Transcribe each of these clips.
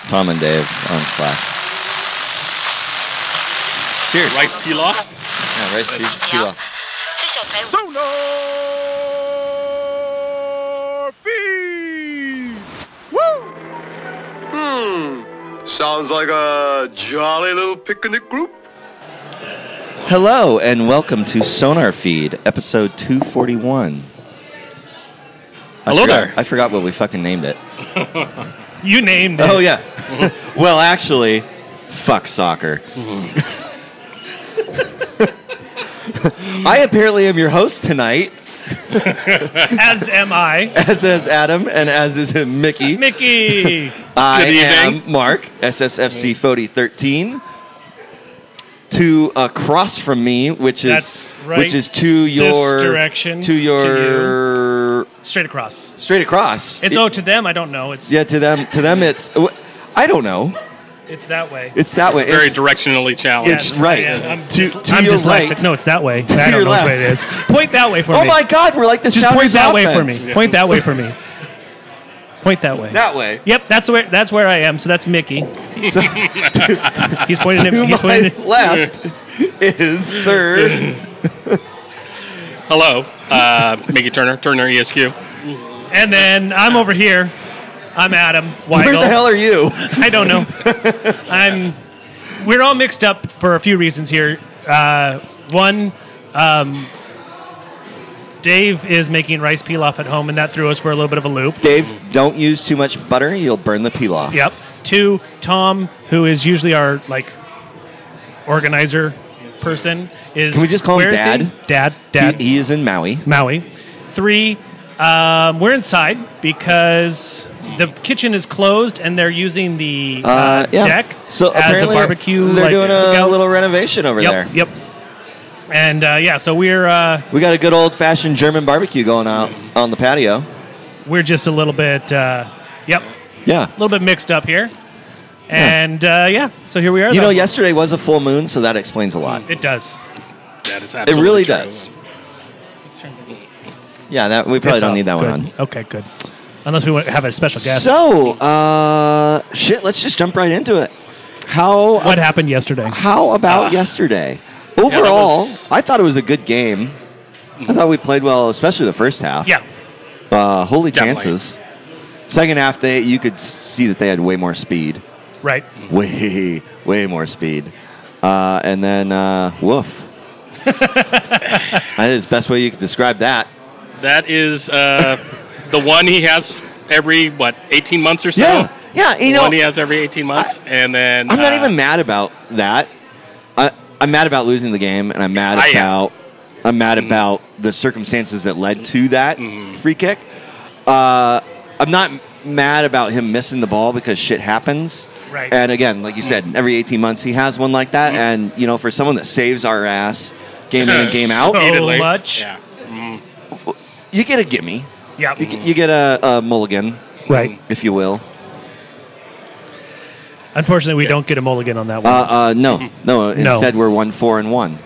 Tom and Dave on Slack. Cheers. Rice pilaf? Yeah, rice pilaf. SonarFeed! Woo! Sounds like a jolly little picnic group. Hello and welcome to SonarFeed, episode 241. Hello there. I forgot what we fucking named it. You named it. Oh, yeah. Well, actually, fuck soccer. I apparently am your host tonight. As am I. As is Adam, and as is Mickey. Mickey. I Good evening. am Mark, SSFC Fody 13. To across from me, which is That's right. which is to your direction, to your Straight across. straight across. To them, I don't know. It's Yeah, to them, it's I don't know. it's that way. It's that way. Very It's- directionally challenged. It's right. I'm To I'm your dyslexic. right. No, it's that way. I your don't know which left. way it is. Point that way for Oh me. my God, we're like the Just point Sounders that way for me. offense. Point that way for me. Point that way. That way. Yep, that's where I am. So that's Mickey. So, He's pointing to at he's my pointing at, left is Sir. Hello, Mickey Turner ESQ. and then I'm over here. I'm Adam Weigel. Where the hell are you? I don't know. We're all mixed up for a few reasons here. One, Dave is making rice pilaf at home, and that threw us for a little bit of a loop. Dave, don't use too much butter. You'll burn the peel off. Yep. Two, Tom, who is usually our organizer person, is. Can we just call him where is Dad? he? Dad. He is in Maui. Maui. Three, we're inside because the kitchen is closed and they're using the Yeah. deck So as a apparently barbecue. They're doing a cookout. little renovation over there. Yep. And so we're We got a good old-fashioned German barbecue going out on the patio. just a little bit a Yeah. little bit mixed up here. And so here we are. You know, though. yesterday was a full moon, so that explains a lot. It does. That is It absolutely really true. does. Yeah, that we probably It's don't off. need that one Good. on. Okay, good. Unless we want to have a special guest. So, let's just jump right into it. What happened yesterday? How about yesterday? Overall, I thought it was a good game. I thought we played well, especially the first half. Yeah. Holy Definitely. chances. Second half, you could see that they had way more speed. Right. Way more speed. And then, woof. That is the best way you could describe that. That is the one he has every, 18 months or so? Yeah. Yeah, you The know, one he has every 18 months. And then... I'm not even mad about that. I'm mad about losing the game, and I'm mad about the circumstances that led to that free kick. I'm not mad about him missing the ball because shit happens. Right. And again, like you said, every 18 months he has one like that. And, for someone that saves our ass game in and game out, So Repeatedly. much. Yeah. you get a gimme. Yeah. You get a mulligan, Right. if you will. Unfortunately, we don't get a mulligan on that one. No. Instead, we're 1-4-1.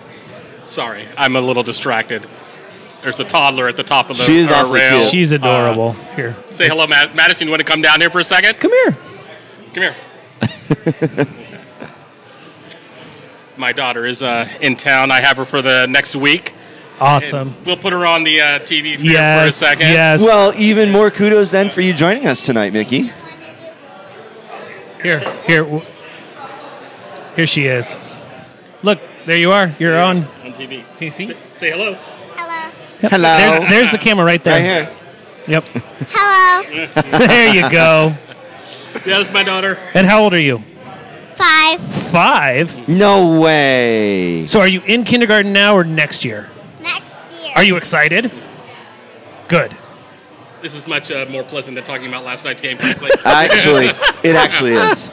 Sorry, I'm a little distracted. There's a toddler at the top of the She is awfully rail. cute. She's adorable. Here. Say hello, Madison. You want to come down here for a second? Come here. Come here. My daughter is in town. I have her for the next week. Awesome. We'll put her on the TV for a Yes. second. Yes. Well, even more kudos then for you joining us tonight, Mickey. Here. Here she is. Look, there you are. You're on. On TV. Can you see? Say hello. Hello. Yep. Hello. There's the camera right there. Right here. Yep. Hello. There you go. Yeah, that's my daughter. And how old are you? 5. 5. No way. So are you in kindergarten now or next year? Next year. Are you excited? Good. This is much more pleasant than talking about last night's game, frankly. It actually is.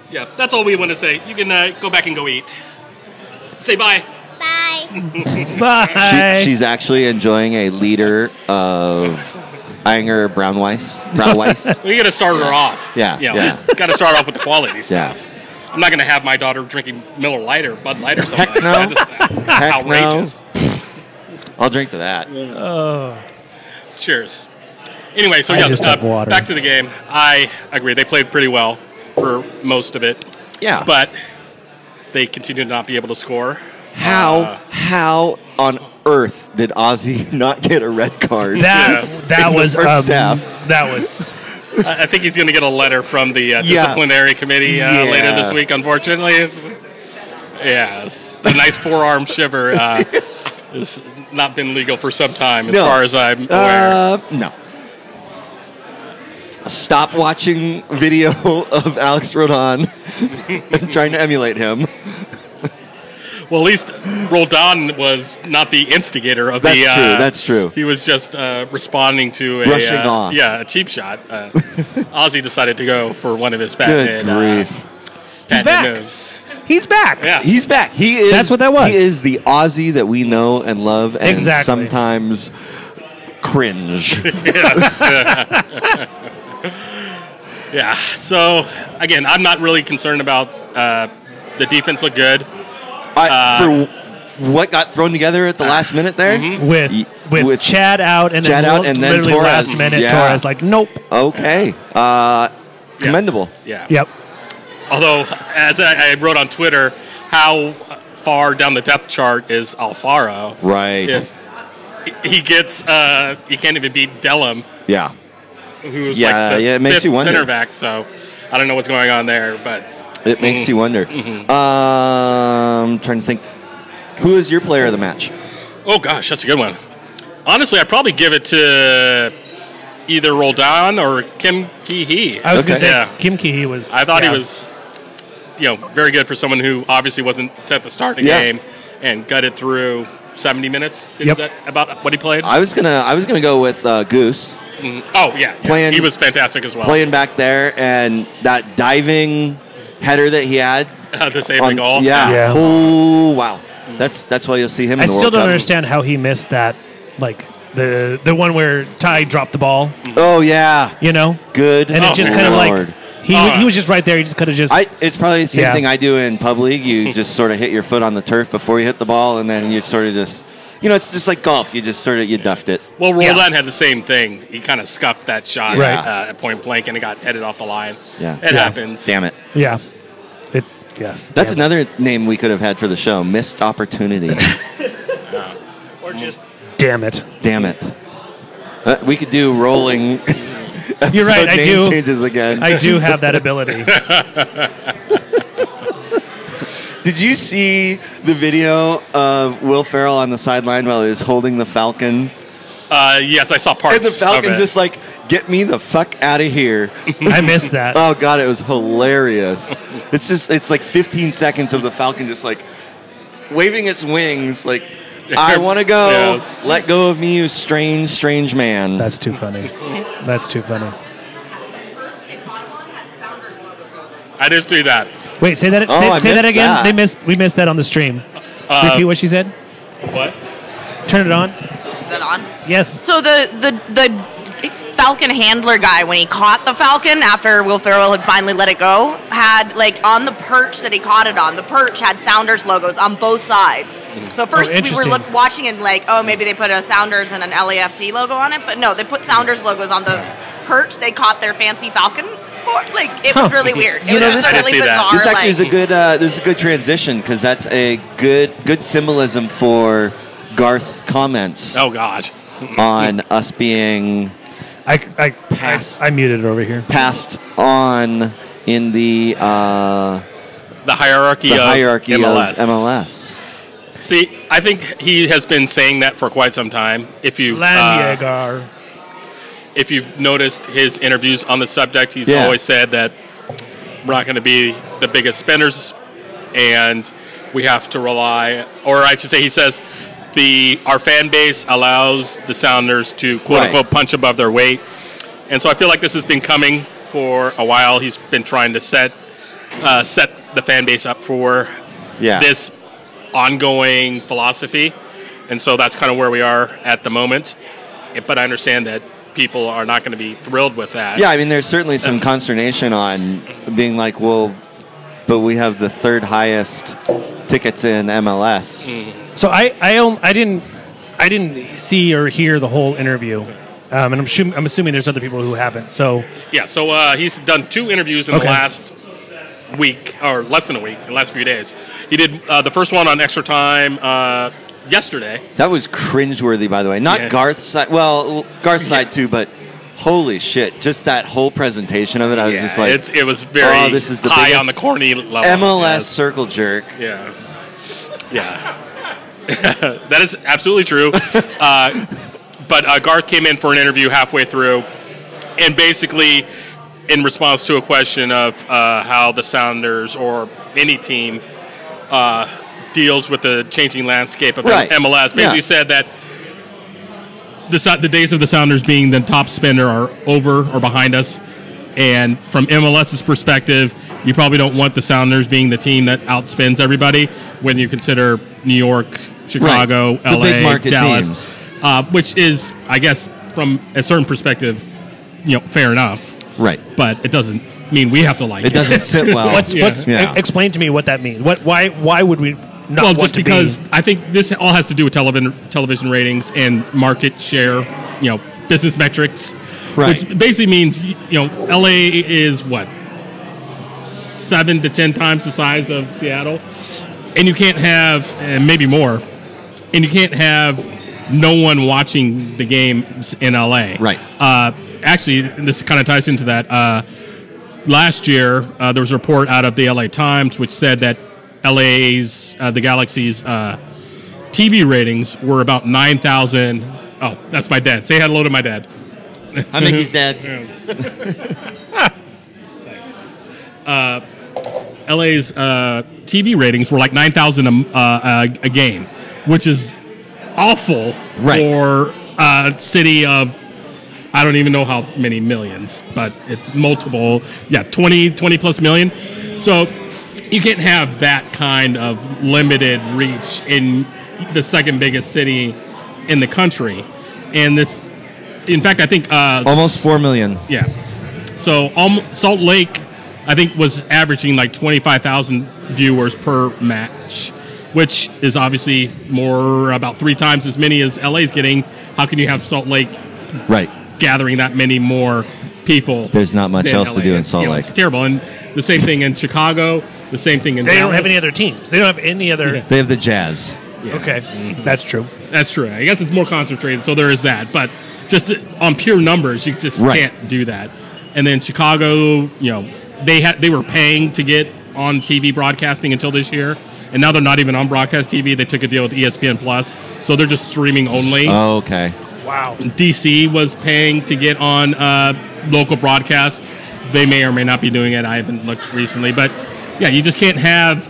Yeah, that's all we want to say. You can go back and go eat. Say bye. Bye. Bye. She's actually enjoying a liter of Anger Brown Weiss. We got to start her off. Yeah. Got to start off with the quality stuff. I'm not going to have my daughter drinking Miller Lite or Bud Light or something. Heck no. Like that. That's outrageous. I'll drink to that. Oh. Cheers. Anyway, so I just have water. back to the game. I agree. They played pretty well for most of it. Yeah. But they continue to not be able to score. How on earth did Ozzy not get a red card? That was first half. That was. I think he's going to get a letter from the disciplinary committee later this week, unfortunately. It's the nice forearm shiver has not been legal for some time, as far as I'm aware. No. Stop watching video of Alex Rodon and trying to emulate him. Well, at least Roldan was not the instigator of That's true. That's true. He was just responding to a cheap shot. Ozzy decided to go for one of his patented moves. He's back. Yeah, he's back. He is. That's what that was. He is the Ozzy that we know and love, and sometimes cringe. Yes. Yeah. So again, I'm not really concerned about the defense. Looked good. For what got thrown together at the last minute there, with Chad out and then literally Torres. Last minute Torres like nope. Okay. Commendable. Yeah. Yep. Although, as I wrote on Twitter, how far down the depth chart is Alfaro? Right. If he gets, he can't even beat Dellum. Yeah. Who's like the it makes fifth you wonder. center back. So I don't know what's going on there, but it makes you wonder. I'm trying to think. Who is your player of the match? Oh gosh, that's a good one. Honestly, I'd probably give it to either Roldan or Kim Ki-hee. I was going to say Kim Ki-hee was. I thought he was, very good for someone who obviously wasn't set to start the game and gutted through 70 minutes. Is that about what he played? I was gonna go with Goose. Oh yeah, he was fantastic as well. Playing back there and that diving header that he had to save the goal. Yeah. Oh wow, that's why you'll see him. I in the still World don't Cup. understand how he missed that, like the one where Ty dropped the ball. Oh yeah, good. And it just kind of like he was just right there. He just could have just. It's probably the same thing I do in pub league. You just sort of hit your foot on the turf before you hit the ball, and then you sort of just. It's just like golf. You just sort of, you duffed it. Well, Roldan had the same thing. He kind of scuffed that shot at point blank, and it got headed off the line. Yeah. It happens. Damn it. Yeah. That's another name we could have had for the show. Missed opportunity. Or just, damn it. Damn it. We could do rolling. You're right, I do. Changes again. I do have that ability. Did you see the video of Will Ferrell on the sideline while he was holding the Falcon? Yes, I saw parts. And the Falcon's just like, get me the fuck out of here. I missed that. Oh, God, it was hilarious. It's like 15 seconds of the Falcon just like waving its wings like, I want to go. Yes. Let go of me, you strange, strange man. That's too funny. That's too funny. I did see that. Wait, say that. Say that again. We missed that on the stream. Repeat what she said. What? Turn it on. Is that on? Yes. So the Falcon handler guy, when he caught the Falcon after Will Ferrell had finally let it go, had on the perch that he caught it on, the perch had Sounders logos on both sides. So first we were watching and maybe they put a Sounders and an LAFC logo on it, but no, they put Sounders logos on the perch. They caught their fancy Falcon. It was really weird. It was just really bizarre. This actually is a good. This is a good transition because that's a good symbolism for Garth's comments. Oh gosh. On us being. I muted it over here. Passed on in the hierarchy of MLS. See, I think he has been saying that for quite some time. If you've noticed his interviews on the subject, he's always said that we're not going to be the biggest spenders, and we have to rely, or I should say, he says our fan base allows the Sounders to quote unquote punch above their weight, and so I feel like this has been coming for a while. He's been trying to set the fan base up for this ongoing philosophy, and so that's kind of where we are at the moment. But I understand that people are not going to be thrilled with that. Yeah, I mean, there's certainly some consternation on being like, well, but we have the third highest tickets in MLS. So I didn't see or hear the whole interview. and I'm assuming there's other people who haven't. So Yeah, so he's done 2 interviews in the last week, or less than a week, in the last few days. He did the first one on Extra Time yesterday. That was cringeworthy, by the way. Not Garth's side. Well, Garth's side too, but holy shit! Just that whole presentation of it, I was just like, it was very this is the high on the corny level. MLS circle jerk. Yeah. That is absolutely true. But Garth came in for an interview halfway through, and basically, in response to a question of how the Sounders or any team deals with the changing landscape of MLS, basically said that the days of the Sounders being the top spender are over or behind us. And from MLS's perspective, you probably don't want the Sounders being the team that outspends everybody when you consider New York, Chicago, the LA, big market Dallas, teams. Which is, I guess, from a certain perspective, fair enough. Right. But it doesn't mean we have to like it. It doesn't sit well. Explain to me what that means. Why would we not want just to because I think this all has to do with television ratings and market share, business metrics. Right. Which basically means, LA is what? 7 to 10 times the size of Seattle. And you can't have, maybe more, and you can't have no one watching the games in LA. Right. Actually, this kind of ties into that. Last year, there was a report out of the LA Times which said that LA's, the Galaxy's TV ratings were about 9,000. Oh, that's my dad. Say hello to my dad. I think he's dead. LA's TV ratings were like 9,000 a game, which is awful for a city of, I don't even know how many millions, but it's multiple, 20 plus million. So you can't have that kind of limited reach in the second biggest city in the country. And it's, in fact, I think... almost 4 million. Yeah. So Salt Lake, I think, was averaging like 25,000 viewers per match, which is obviously about 3 times as many as LA's getting. How can you have Salt Lake gathering that many more people? There's not much else to do in Salt Lake. It's terrible. And the same thing in Chicago, the same thing in They Dallas. don't have any other teams. They don't have any other... They have the Jazz. Yeah. Okay, that's true. That's true. I guess it's more concentrated, so there is that. But just on pure numbers, you just can't do that. And then Chicago, they were paying to get on TV broadcasting until this year, and now they're not even on broadcast TV. They took a deal with ESPN Plus, so they're just streaming only. Oh, okay. Wow. DC was paying to get on local broadcast. They may or may not be doing it. I haven't looked recently, but you just can't have,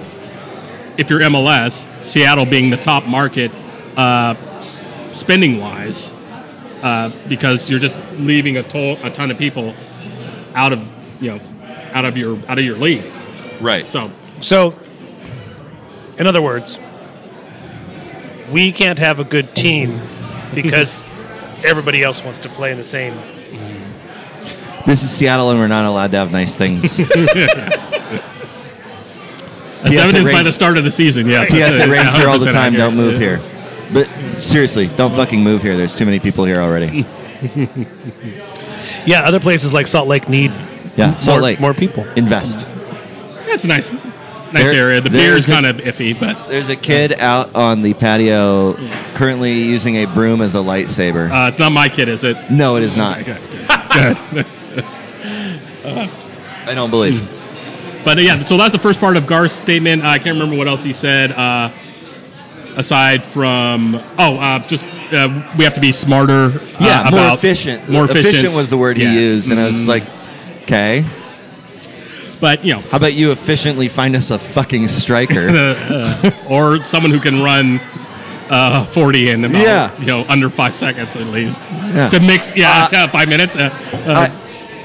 if you're MLS, Seattle being the top market spending wise, because you're just leaving a ton of people out of your league. Right. So, in other words, we can't have a good team because everybody else wants to play in the same. This is Seattle, and we're not allowed to have nice things. As evidenced by the start of the season, yes. Yes, it rains here all the time. Don't move here. But seriously, don't fucking move here. There's too many people here already. Yeah, other places like Salt Lake need Salt Lake. more people. Invest. It's a nice area. The beer is kind of iffy, but... There's a kid out on the patio currently using a broom as a lightsaber. It's not my kid, is it? No, it is not. Good. I don't believe. But so that's the first part of Garth's statement. I can't remember what else he said. Aside from, just we have to be smarter. More efficient. More efficient. Efficient was the word he used, and I was like, okay. But how about you efficiently find us a fucking striker, or someone who can run 40 in about under 5 seconds at least to mix 5 minutes.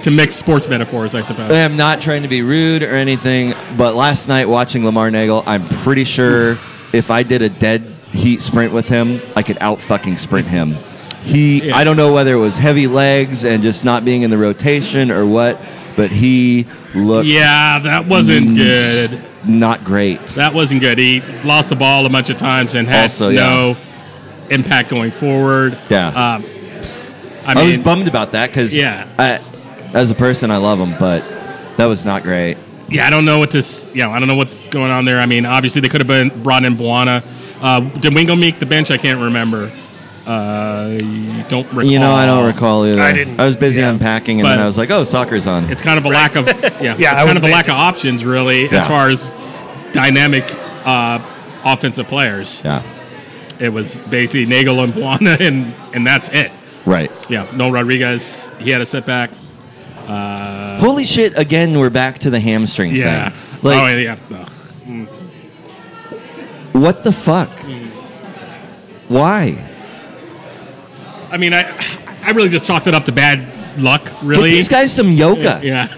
To mix sports metaphors, I suppose. I am not trying to be rude or anything, but last night watching Lamar Nagel, I'm pretty sure if I did a dead heat sprint with him, I could out-fucking sprint him. I don't know whether it was heavy legs and just not being in the rotation or what, but he looked... Yeah, that wasn't good. Not great. That wasn't good. He lost the ball a bunch of times and had no impact going forward. Yeah. I was bummed about that because as a person, I love him, but that was not great. Yeah, I don't know what this. Yeah, I don't know what's going on there. I mean, obviously they could have been brought in Buana. Did Wingo make the bench? I can't remember. Don't recall. You know, I don't recall either. I didn't. I was busy unpacking, and then I was like, "Oh, soccer's on." It's kind of a lack of it's kind of a lack of options, really, as far as dynamic offensive players. Yeah, it was basically Nagel and Buana, and that's it. Right. Yeah. No Rodriguez. He had a setback. Holy shit! Again, we're back to the hamstring thing. Like, what the fuck? Why? I mean, I really just chalked it up to bad luck, really. Get these guys some yoga. Yeah.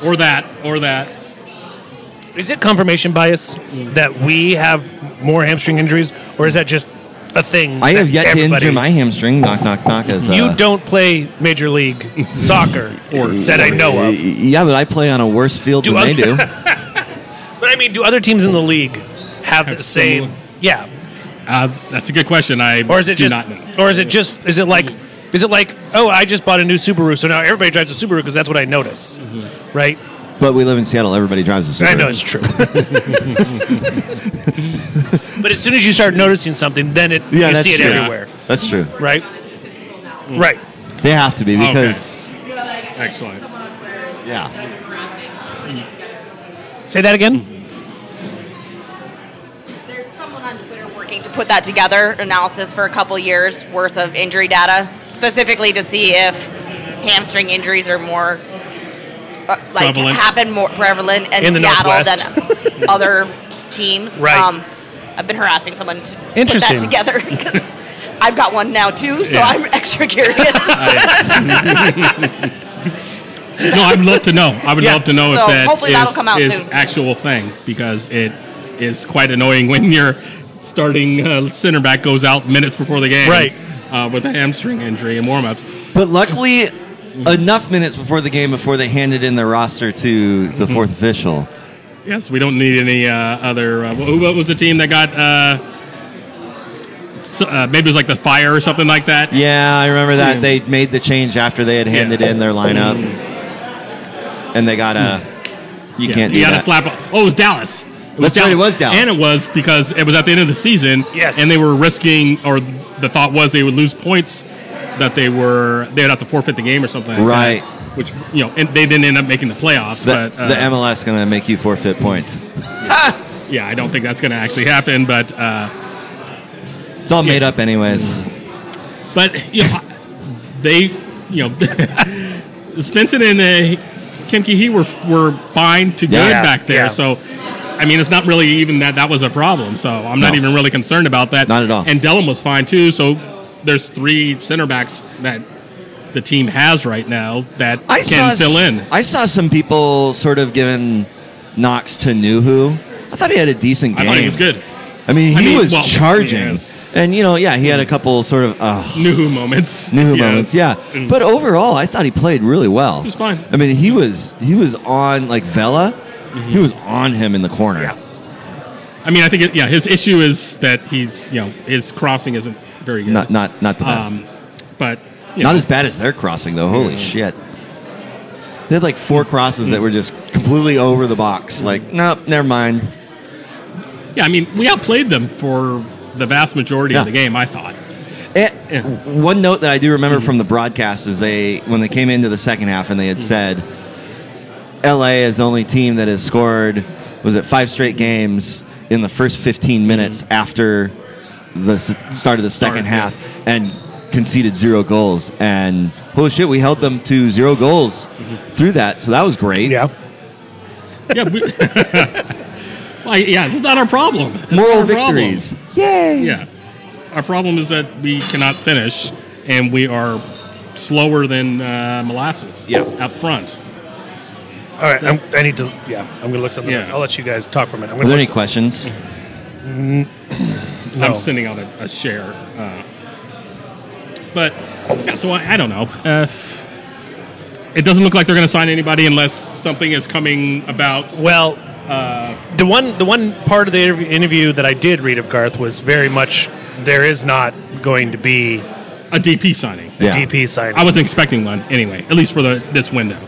or that. Is it confirmation bias that we have more hamstring injuries, or is that just a thing? I have yet to injure my hamstring. Knock, knock, knock. You don't play Major League Soccer, that I know of. Yeah, but I play on a worse field than they do. But I mean, do other teams in the league have the same? Yeah. That's a good question. Or is it just? Not know. Or is it just? Is it like? Oh, I just bought a new Subaru, so now everybody drives a Subaru because that's what I notice, right? But we live in Seattle. Everybody drives a Subaru. I know it's true. But as soon as you start noticing something, then you see it everywhere. That's true. Right. Right. They have to be because. Okay. Excellent. Yeah. Say that again. There's someone on Twitter working to put that together, analysis for a couple years worth of injury data, specifically to see if hamstring injuries are more happen more prevalent in Seattle than other teams. Right. I've been harassing someone to put that together because I've got one now too, so I'm extra curious. No, I'd love to know. I would love to know if that is actual thing, because it is quite annoying when your starting center back goes out minutes before the game, right, with a hamstring injury in warm-ups. But luckily, enough minutes before the game before they handed in their roster to the fourth official. Yes, we don't need any other. What was the team that got? Maybe it was like the Fire or something like that. Yeah, I remember that. They made the change after they had handed in their lineup, and they got a. You can't do that. You got to slap. Oh, it was Dallas. It was Dallas, and it was because it was at the end of the season. Yes, and they were risking, or the thought was they would lose points. That they'd have to forfeit the game or something like right. that. Which, and they didn't end up making the playoffs. But the MLS is going to make you forfeit points. Yeah, I don't think that's going to actually happen, but... it's all made up anyways. But, they, Svensson and Kim Ki-hee were fine to good back there. Yeah. So, I mean, it's not really even that was a problem. So, I'm not even really concerned about that. Not at all. And Dellum was fine, too. So, there's 3 center backs that the team has right now that can fill in. I saw some people sort of giving knocks to Nuhu. I thought he had a decent game. I thought he was good. I mean, he was charging. Yes. And, he had a couple sort of... Nuhu moments. Moments, yeah. But overall, I thought he played really well. He was fine. I mean, he was on, like, Vela. He was on him in the corner. Yeah. I mean, I think, his issue is that he's, his crossing isn't very good. Not the best. But... Not as bad as their crossing, though. Holy shit. They had like 4 crosses that were just completely over the box. Like, nope, never mind. Yeah, I mean, we outplayed them for the vast majority of the game, I thought. One note that I do remember from the broadcast is when they came into the second half and they had said, LA is the only team that has scored, 5 straight games in the first 15 minutes after the start of the second half. And conceded 0 goals, and holy shit, we held them to 0 goals through that, so that was great. Yeah. It's not our problem. Moral victories. Yay! Yeah. Our problem is that we cannot finish, and we are slower than molasses up front. All right, I'm going to look something up. I'll let you guys talk for a minute. Are there any questions? No. I'm sending out a share. But, so I don't know. It doesn't look like they're going to sign anybody unless something is coming about. Well, the one part of the interview that I did read of Garth was very much there is not going to be a DP signing. Yeah. DP signing. I wasn't expecting one anyway, at least for this window.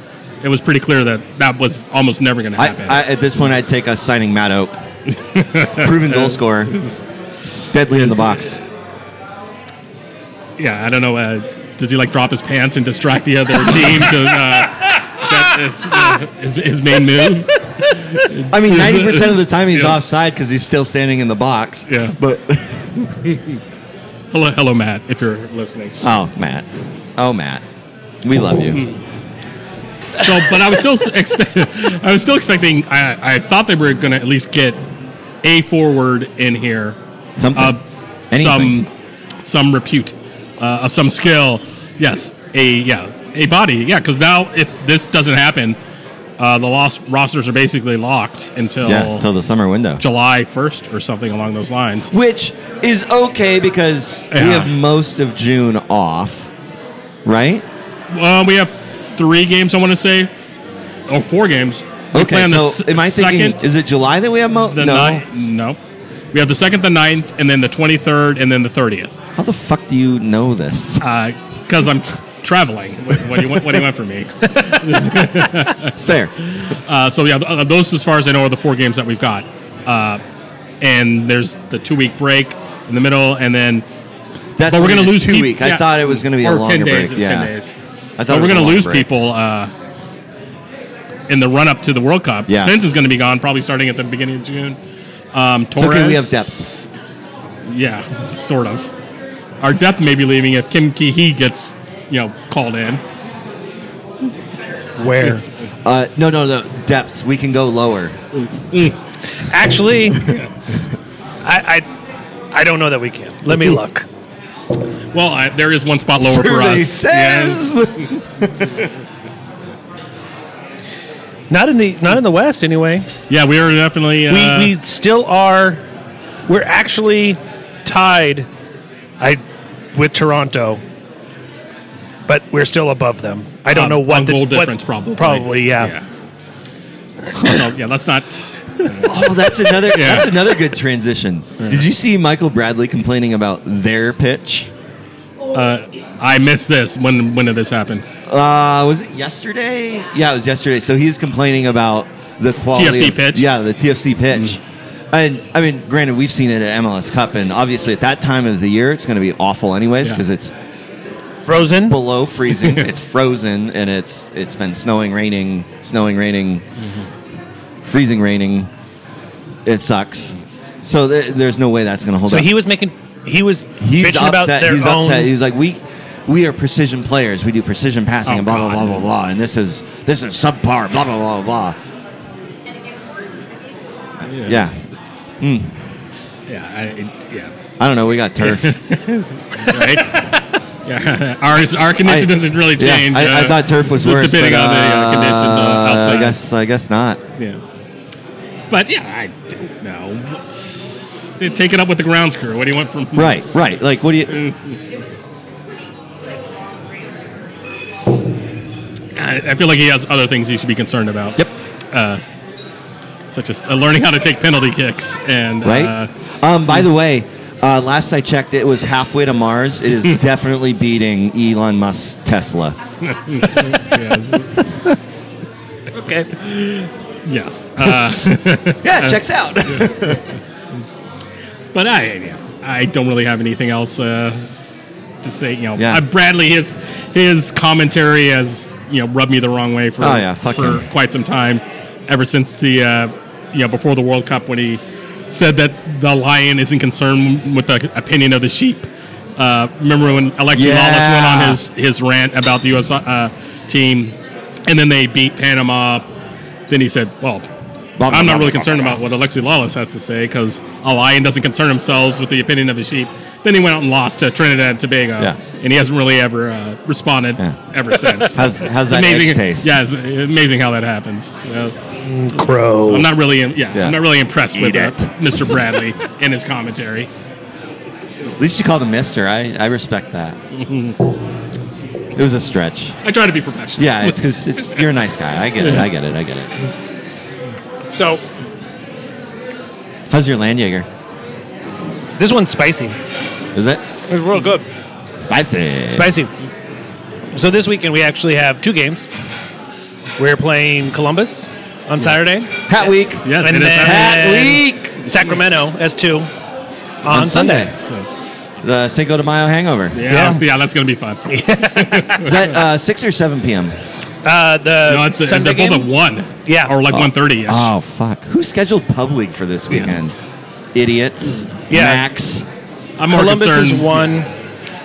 It was pretty clear that was almost never going to happen. At this point, I'd take us signing Matt Oak. Proven goal scorer. Deadly in the box. Yeah, I don't know. Does he like drop his pants and distract the other team? Is that his main move? I mean, 90% of the time he's offside because he's still standing in the box. Yeah. But hello, Matt, if you're listening. Oh, Matt. We love you. So, but I was still expecting. I thought they were going to at least get a forward in here, Something. some repute, of some skill. Yes, a body. Yeah, because now if this doesn't happen, the rosters are basically locked until the summer window, July 1st or something along those lines. Which is okay because we have most of June off, right? Well, we have 3 games, I want to say, or 4 games. Okay, so am I thinking, is it July that we have no. No. We have the 2nd, the 9th, and then the 23rd, and then the 30th. How the fuck do you know this? Because I'm traveling. What do you want from me? Fair. So, yeah, those, as far as I know, are the 4 games that we've got. And there's the 2-week break in the middle, and then... But we're going to lose 2 weeks. I thought it was going to be a longer 10 days. break. It's yeah. 10 days. I thought we're going to lose people in the run-up to the World Cup. Yeah. Spence is going to be gone, probably starting at the beginning of June. Torres, it's okay, we have depth. Yeah, sort of. Our depth may be leaving if Kim Ki-hee gets, called in. Where? No. Depths. We can go lower. Actually, I don't know that we can. Let me look. Well, there is one spot lower for Survey us. says. Not in the West, anyway. Yeah, we are definitely. We still are. We're actually tied. With Toronto, but we're still above them. I don't know what the goal difference. Probably, yeah. Yeah, let's not. Oh, that's another good transition. Yeah. Did you see Michael Bradley complaining about their pitch? I missed this. When did this happen? Was it yesterday? Yeah, it was yesterday. So he's complaining about the quality TFC pitch. Yeah, the TFC pitch. And I mean, granted, we've seen it at MLS Cup, and obviously at that time of the year, it's going to be awful anyways because it's frozen below freezing. It's frozen, and it's been snowing, raining, freezing, raining. It sucks. So there's no way that's going to hold up. So he's bitching upset. about their he's own. Upset. He's like, we are precision players. We do precision passing and blah blah blah blah blah. And this is subpar. Blah blah blah blah. Yeah. Yeah. I don't know. We got turf. Right? Yeah. Our condition doesn't really change. Yeah, I thought turf was worse. Depending on the conditions outside. I guess not. Yeah. But yeah, I don't know. Let's take it up with the grounds crew. What do you want from me? Right. Like, what do you... I feel like he has other things he should be concerned about. Yep. Such as learning how to take penalty kicks. And right. By the way, last I checked, it was halfway to Mars. It is definitely beating Elon Musk's Tesla. Okay. Yes. Yeah, checks out. But I don't really have anything else to say. Bradley, his commentary has rubbed me the wrong way for quite some time. Ever since the before the World Cup, when he said that the lion isn't concerned with the opinion of the sheep. Remember when Alexi Lawless went on his rant about the U.S. Team, and then they beat Panama. Then he said, "Well, I'm not really concerned about what Alexi Lawless has to say because a lion doesn't concern himself with the opinion of the sheep." Then he went out and lost to Trinidad and Tobago, and he hasn't really ever responded ever since. How's that egg taste? Yeah, it's amazing how that happens. Crow. So I'm not really, I'm not really impressed with Mr. Bradley and his commentary. At least you called him Mister. I respect that. It was a stretch. I try to be professional. Yeah, it's because you're a nice guy. I get it. So, how's your Land Jaeger? This one's spicy. Is it? It's real good. Spicy. So this weekend we actually have 2 games. We're playing Columbus on Saturday. Hat Week. Yes, And it is then- Hat Week. Sacramento S2 on Sunday. The Cinco de Mayo hangover. Yeah, that's going to be fun. Is that 6 or 7 p.m.? The Sunday they're both game? at 1. Yeah. Or like 1:30-ish. Oh, fuck. Who scheduled Pub League for this weekend? Idiots. Yeah. Max. I'm more Columbus concerned. is 1.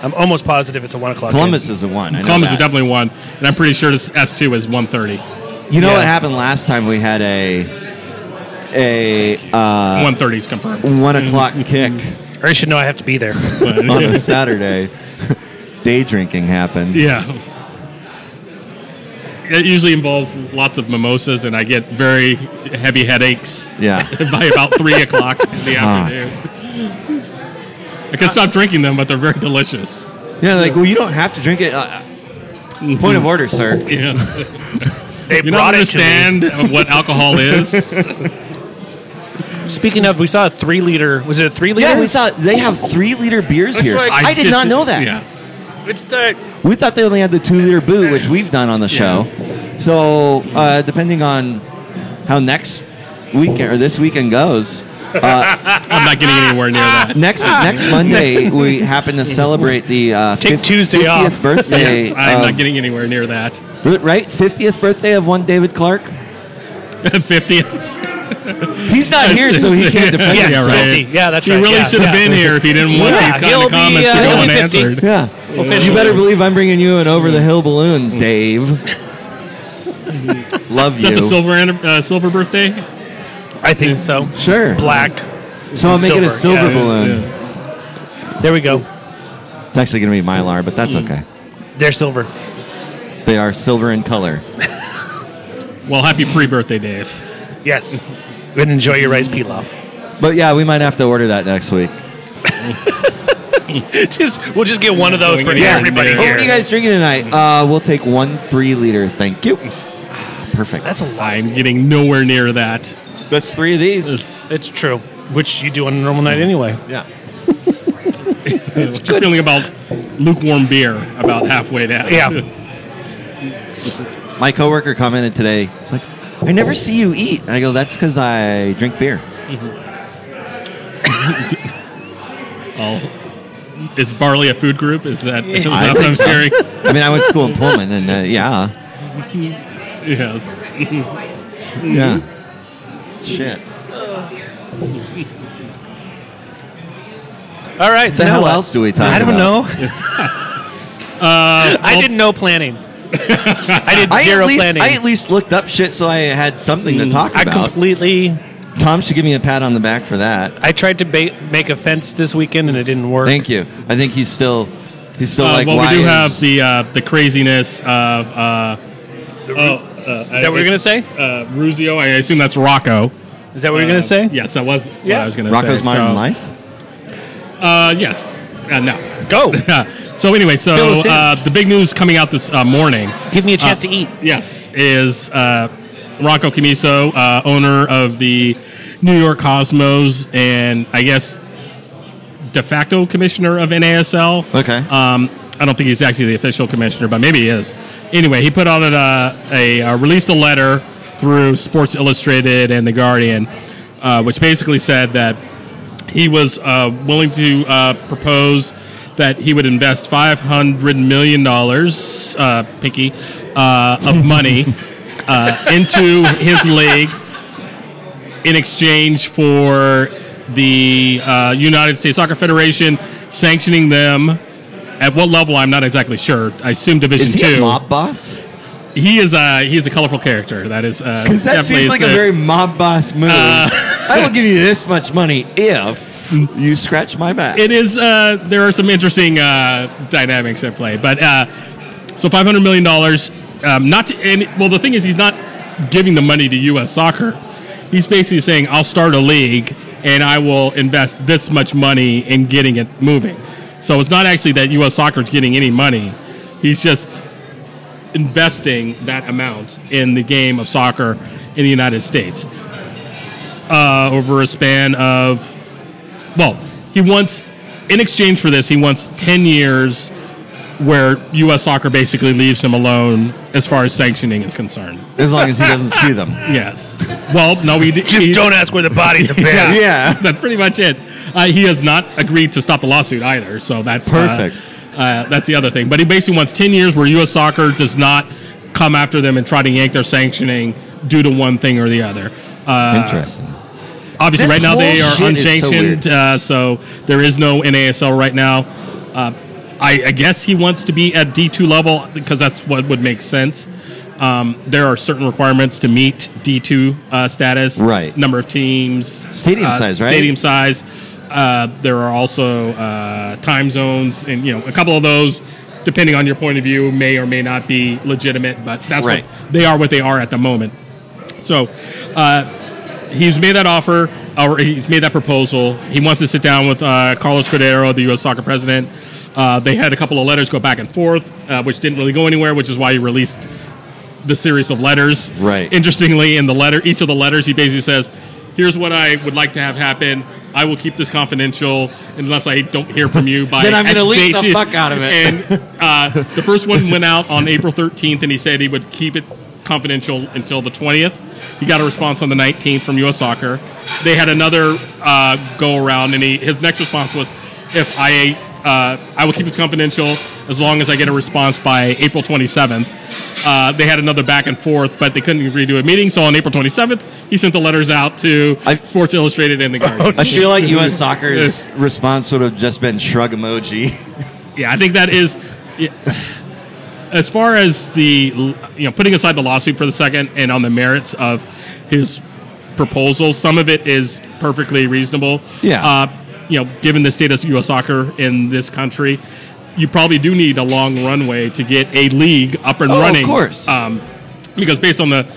I'm almost positive it's a 1 o'clock Columbus game. is a 1. I know Columbus is that. definitely 1. And I'm pretty sure this S2 is 1:30. You know Yeah. what happened last time we had a 1:30 is confirmed. 1 o'clock kick Or I should know I have to be there. on a Saturday. Day drinking happened. Yeah. It usually involves lots of mimosas, and I get very heavy headaches Yeah. by about 3 o'clock in the afternoon. I can stop drinking them, but they're very delicious. Yeah, like, well, you don't have to drink it. Point of order, sir. Yes. They You don't brought it to me. understand what alcohol is. Speaking of, we saw a 3-liter. Was it a 3-liter? Yeah, we saw they have 3-liter beers here. right. I did not know that. Yeah. It's the We thought they only had the 2-liter boot, which we've done on the show. So, depending on how next weekend or this weekend goes, I'm not getting anywhere near that. next Monday we happen to celebrate the Take Tuesday 50th off. birthday. Yes, I'm of- not getting anywhere near that. right, 50th birthday of one David Clark. 50th. He's not here, so he can't defend yeah, himself. right. 50. Yeah, that's He right. really yeah, should have yeah. been here if he didn't want Yeah, these kind he'll of be, comments to he'll go be 50. unanswered. Yeah, Officially. you better believe I'm bringing you an over the hill balloon, Dave. Love Is that you. the silver birthday? I think so. Sure. Black. So I'm making a silver yes. balloon. Yeah. There we go. It's actually going to be Mylar, but that's okay. They're silver. They are silver in color. Well, happy pre-birthday, Dave. Yes. And enjoy your rice pilaf. But yeah, we might have to order that next week. We'll just get one of those for Yeah. everybody Yeah. What here. are you guys drinking tonight? We'll take 1 3-liter. Thank you. Perfect. That's a lot. I'm getting nowhere near that. That's 3 of these. It's true. Which you do on a normal night anyway. Yeah. What's your feeling about lukewarm beer about halfway down? Yeah. My coworker commented today. It's like, I never see you eat. And I go, that's because I drink beer. Oh, is barley a food group? Is that, is I that what think I'm so. hearing? I mean, I went to school in Pullman, and yeah, Yes. yeah. Shit. All right. What So the now hell what? else do we talk I don't about? know. I did no planning. I did zero planning. I at least looked up shit so I had something to talk I about. completely. Tom should give me a pat on the back for that. I tried to make a fence this weekend and it didn't work. Thank you. I think he's still like, well, why we do is- have the craziness of. Is that what you're gonna say? Ruzio. I assume that's Rocco. Is that what you're gonna say? Yes, that was what Yeah. I was going to say. Rocco's Modern Life? Yes. No. Go. So anyway, Fill us in. the big news coming out this morning. Give me a chance to eat. Yes, is Rocco Camiso, owner of the New York Cosmos, and I guess de facto commissioner of NASL. Okay. I don't think he's actually the official commissioner, but maybe he is. Anyway, he put out released a letter through Sports Illustrated and The Guardian, which basically said that he was willing to propose that he would invest $500 million, Pinky, of money into his league in exchange for the United States Soccer Federation sanctioning them. At what level, I'm not exactly sure. I assume Division Is he 2. a mob boss? He is a colorful character. That is Because that definitely seems like a very mob boss move. I will give you this much money if you scratch my back. It is. There are some interesting dynamics at play, but so $500 million. Not to, and well, the thing is, he's not giving the money to U.S. Soccer. He's basically saying, "I'll start a league and I will invest this much money in getting it moving." So it's not actually that U.S. Soccer is getting any money. He's just investing that amount in the game of soccer in the United States over a span of, well, he wants, in exchange for this, he wants 10 years where U.S. Soccer basically leaves him alone as far as sanctioning is concerned. As long as he doesn't see them. Yes. Well, no, Just don't ask where the bodies are buried. Yeah. That's pretty much it. He has not agreed to stop the lawsuit either, so that's Perfect. That's the other thing. But he basically wants 10 years where U.S. Soccer does not come after them and try to yank their sanctioning due to one thing or the other. Interesting. Obviously, This right now they whole are shit is so unsanctioned, so there is no NASL right now. I guess he wants to be at D2 level because that's what would make sense. There are certain requirements to meet D2 status. Right. Number of teams. Stadium size, right? Stadium size. There are also time zones, and a couple of those, depending on your point of view, may or may not be legitimate. But that's Right. what they are at the moment. So he's made that offer, or he's made that proposal. He wants to sit down with Carlos Cordero, the U.S. Soccer president. They had a couple of letters go back and forth, which didn't really go anywhere, which is why he released the series of letters. Right. Interestingly, in each of the letters, he basically says, "Here's what I would like to have happen. I will keep this confidential unless I don't hear from you by." Then I'm going to X leak date." the fuck out of it. And the first one went out on April 13th, and he said he would keep it confidential until the 20th. He got a response on the 19th from U.S. Soccer. They had another go around, and his next response was, "If I will keep this confidential as long as I get a response by April 27th." They had another back and forth, but they couldn't agree to a meeting. So on April 27th, he sent the letters out to Sports Illustrated and The Guardian. I feel like U.S. Soccer's response would have just been shrug emoji. Yeah, I think that is... Yeah. As far as the, putting aside the lawsuit for the second and on the merits of his proposal, some of it is perfectly reasonable. Yeah. Given the state of U.S. soccer in this country, you probably do need a long runway to get a league up and running. Of course. Because based on the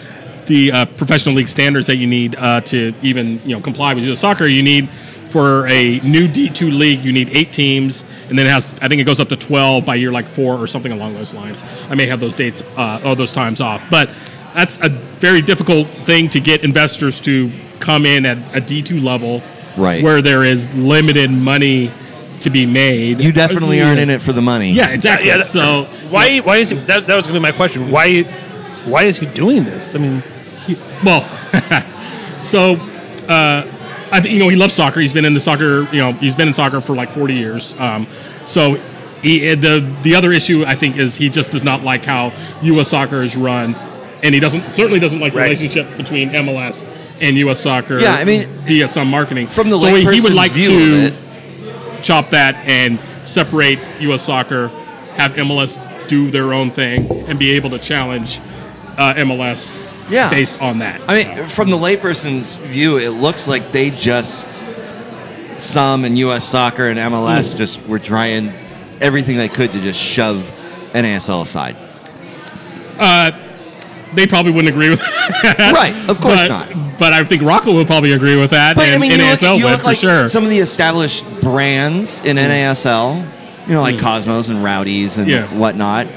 professional league standards that you need to even comply with U.S. soccer, you need for a new D2 league, you need 8 teams, and then I think it goes up to 12 by year 4 or something along those lines. I may have those dates or those times off, but that's a very difficult thing to get investors to come in at a D2 level, right, where there is limited money to be made. You definitely aren't in it for the money. Yeah, exactly. So why is it, that was going to be my question? Why is he doing this? I mean, so. I think he loves soccer. He's been in soccer for 40 years. So the other issue I think is he just does not like how U.S. soccer is run, and he certainly doesn't like the relationship between MLS and U.S. soccer. Yeah, I mean, via some marketing. From the so he would like to it. chop that and separate U.S. soccer, have MLS do their own thing, and be able to challenge MLS. Yeah. Based on that. I mean, from the layperson's view, it looks like they some in U.S. soccer and MLS just were trying everything they could to just shove NASL aside. They probably wouldn't agree with that. Right, of course not. But I think Rocco would probably agree with that, but, and NASL would, for sure. Some of the established brands in NASL, like Cosmos and Rowdies and whatnot,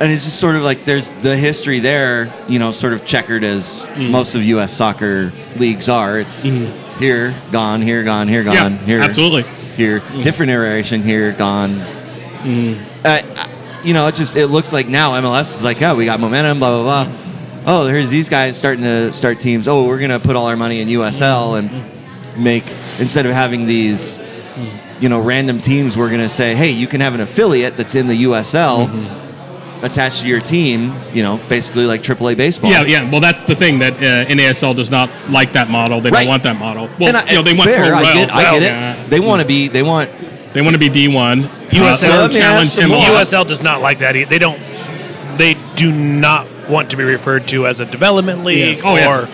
and it's just sort of like there's the history there, sort of checkered as most of U.S. soccer leagues are. It's here, gone, here, gone, here, gone, here. Absolutely. Here, different iteration, here, gone. It looks like now MLS is like, we got momentum, blah, blah, blah. Oh, here's these guys starting to start teams. Oh, we're going to put all our money in USL and make, instead of having these, random teams, we're going to say, hey, you can have an affiliate that's in the USL. Attached to your team, basically like AAA baseball. Yeah. Well, that's the thing that NASL does not like that model. They don't want that model. Well, they want fair, pro I get it. They want to be. They want to be D1. USL does not like that. They do not want to be referred to as a development league or any but of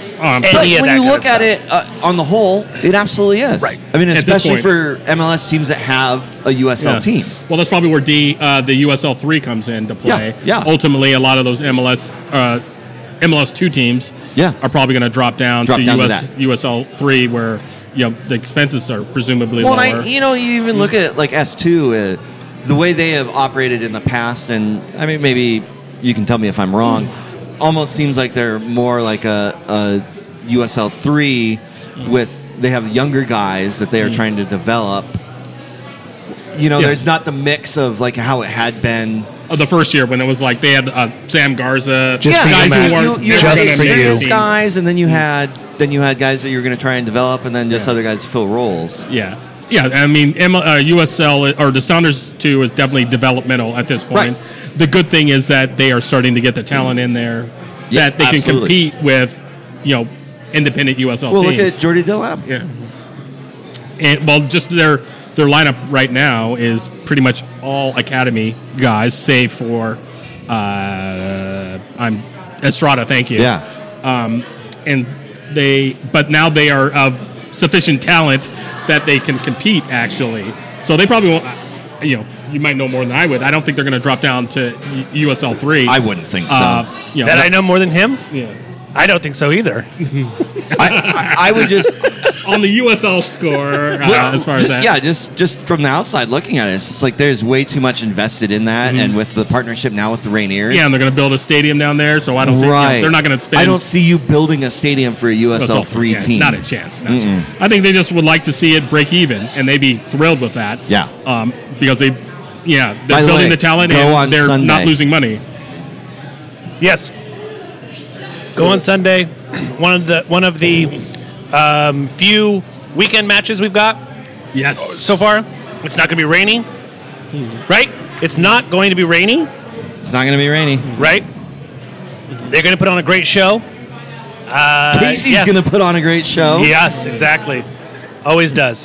that when you look at it on the whole, it absolutely is. Right. I mean, especially for MLS teams that have a USL team. Well, that's probably where the USL 3 comes into play. Yeah. Ultimately, a lot of those MLS 2 teams are probably going to drop down to USL 3 where the expenses are presumably lower. Well, you even look at like S2, the way they have operated in the past, and I mean, maybe you can tell me if I'm wrong, almost seems like they're more like a USL 3 with, they have younger guys that they are trying to develop. There's not the mix of like how it had been the first year when it was like they had Sam Garza, Just for guys you, who Max. weren't you never just gonna for make you. the those team. guys, and then you had guys that you were going to try and develop, and then just other guys to fill roles. Yeah. Yeah, I mean, USL or the Sounders 2 is definitely developmental at this point. Right. The good thing is that they are starting to get the talent in there Yeah, that they absolutely. can compete with, independent USL Well, teams. look at Jordy Dillab. Yeah. And well, just their lineup right now is pretty much all academy guys, save for I'm Estrada. Thank you. Yeah. But now they are of sufficient talent that they can compete actually. So they probably won't. You might know more than I would. I don't think they're going to drop down to USL 3. I wouldn't think so. That I know more than him? Yeah. I don't think so either. I would just On the USL score, as far as just, that. yeah, just from the outside looking at it, it's just like there's way too much invested in that, and with the partnership now with the Rainiers. Yeah, and they're going to build a stadium down there, so I don't see. Right. They're not going to spend. I don't see you building a stadium for a USL 3 yeah, team. Not a chance. Not a chance. I think they just would like to see it break even, and they'd be thrilled with that. Yeah. Because they're By the building way, the talent, go on and they're Sunday. not losing money. Yes. Go on Sunday. One of the few weekend matches we've got Yes. so far. It's not going to be rainy, right? It's not going to be rainy, It's not going to be rainy. right? They're going to put on a great show. Casey's yeah. going to put on a great show. Yes, exactly. Always does.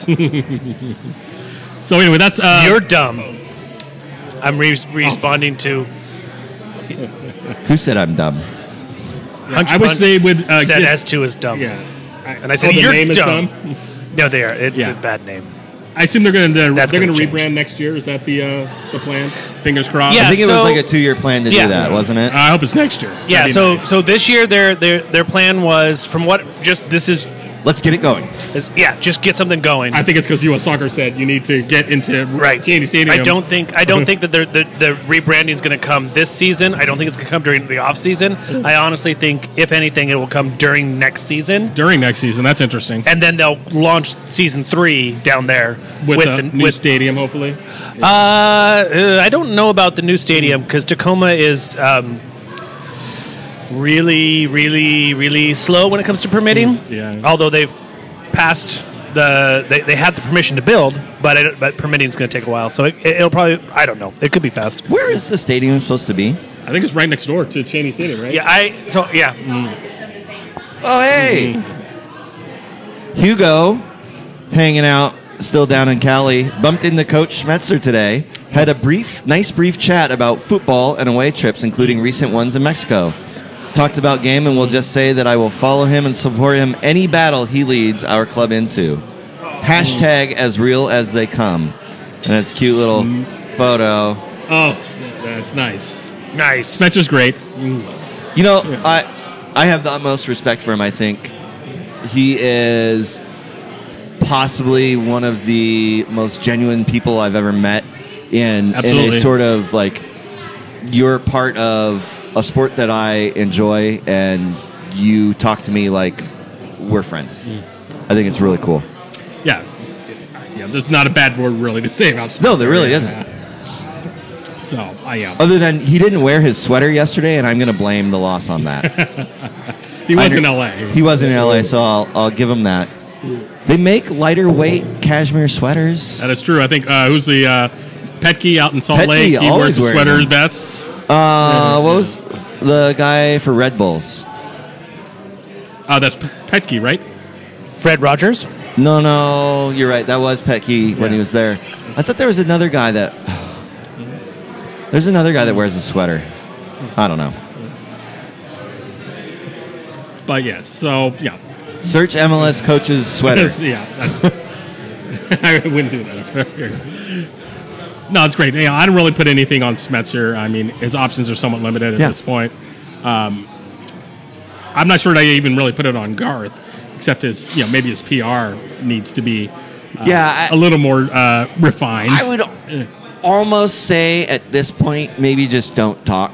So anyway, that's You're dumb. I'm responding to Who said I'm dumb? Hunch I wish Punch they would said get, S2 is dumb. Yeah. And I said, the you're name is dumb. dumb. No, they are. It's Yeah. a bad name. I assume they're going to That's gonna change. rebrand next year. Is that the plan? Fingers crossed. Yeah. I think it so- was like a 2-year plan to Yeah. do that, wasn't it? I hope it's next year. Yeah, That'd be so nice. so this year their plan was from what Let's get it going. just get something going. I think it's because U.S. Soccer said you need to get into Right. Kennedy Stadium. I don't think that the rebranding is going to come this season. I don't think it's going to come during the off season. I honestly think, if anything, it will come during next season, during next season. That's interesting. and then they'll launch season 3 down there With the new stadium, hopefully. I don't know about the new stadium because Tacoma is really, really, really slow when it comes to permitting. Yeah. Although they've passed they had the permission to build, but permitting is going to take a while. So it'll probably, I don't know. It could be fast. Where is the stadium supposed to be? I think it's right next door to Cheney Stadium, right? Yeah, Oh, hey. Hugo, hanging out still down in Cali, bumped into Coach Schmetzer today. Had a nice brief chat about football and away trips, including recent ones in Mexico. Talked about game, and will just say that I will follow him and support him any battle he leads our club into. Hashtag as real as they come. And it's a cute little photo. Oh, that's nice. nice. Spencer's great. You know, I have the utmost respect for him. I think he is possibly one of the most genuine people I've ever met in Absolutely. a sort of like, you're part of a sport that I enjoy, and you talk to me like we're friends. I think it's really cool. Yeah. Yeah, there's not a bad word really to say about Spencer. No, there really isn't. So, yeah. Other than he didn't wear his sweater yesterday, and I'm going to blame the loss on that. He was in L.A. He was in LA, so I'll give him that. They make lighter weight cashmere sweaters. That is true. I think, who's the Petke out in Salt Petke Lake? He always wears the wears sweaters them. best. What was the guy for Red Bulls? That's Petke, right? Fred Rogers. No, you're right. That was Petke when he was there. I thought there was another guy that. There's another guy that wears a sweater. I don't know. But yes, so yeah. Search MLS coach's sweater. Yeah, that's. I wouldn't do that. No, it's great. I don't really put anything on Smetzer. I mean, his options are somewhat limited at this point. I'm not sure that I even really put it on Garth, except his, maybe his PR needs to be a little more refined. I would almost say at this point, maybe just don't talk.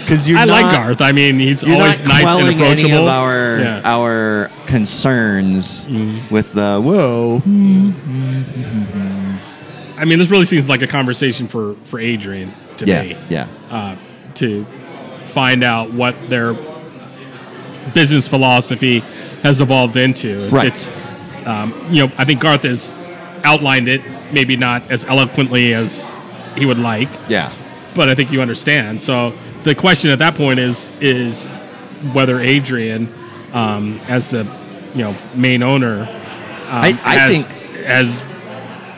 Because I like Garth. I mean, he's always nice and quelling approachable. any of our concerns with the whoa. I mean, this really seems like a conversation for Adrian to me. Yeah. To find out what their business philosophy has evolved into. Right. It's, I think Garth has outlined it, maybe not as eloquently as he would like. Yeah. But I think you understand. So the question at that point is whether Adrian, as the main owner, has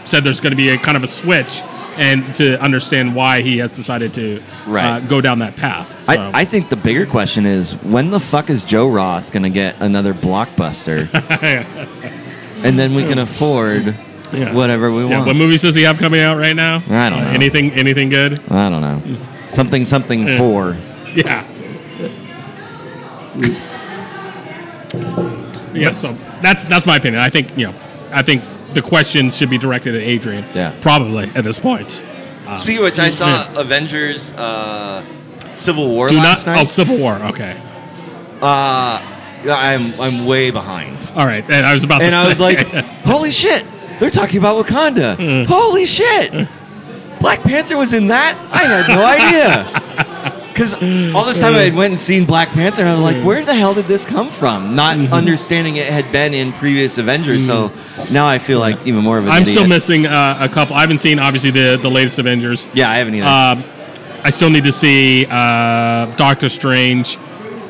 said there's going to be a kind of a switch, and to understand why he has decided to go down that path. So. I think the bigger question is, when the fuck is Joe Roth going to get another blockbuster? And then we can afford whatever we want. What movies does he have coming out right now? I don't know. Anything good? I don't know. Something for. Yeah. Yeah, so that's my opinion. I think the questions should be directed at Adrian. Yeah. Probably at this point. Speaking of which, I saw Avengers Civil War last night. Oh, Civil War. Okay. I'm way behind. All right, and I was about to say. And I was like, holy shit, they're talking about Wakanda. Holy shit. Black Panther was in that? I had no idea. Because all this time I went and seen Black Panther, and I was like, where the hell did this come from? Not understanding it had been in previous Avengers, so now I feel like even more of an I'm idiot. still missing a couple. I haven't seen, obviously, the latest Avengers. Yeah, I haven't either. I still need to see Doctor Strange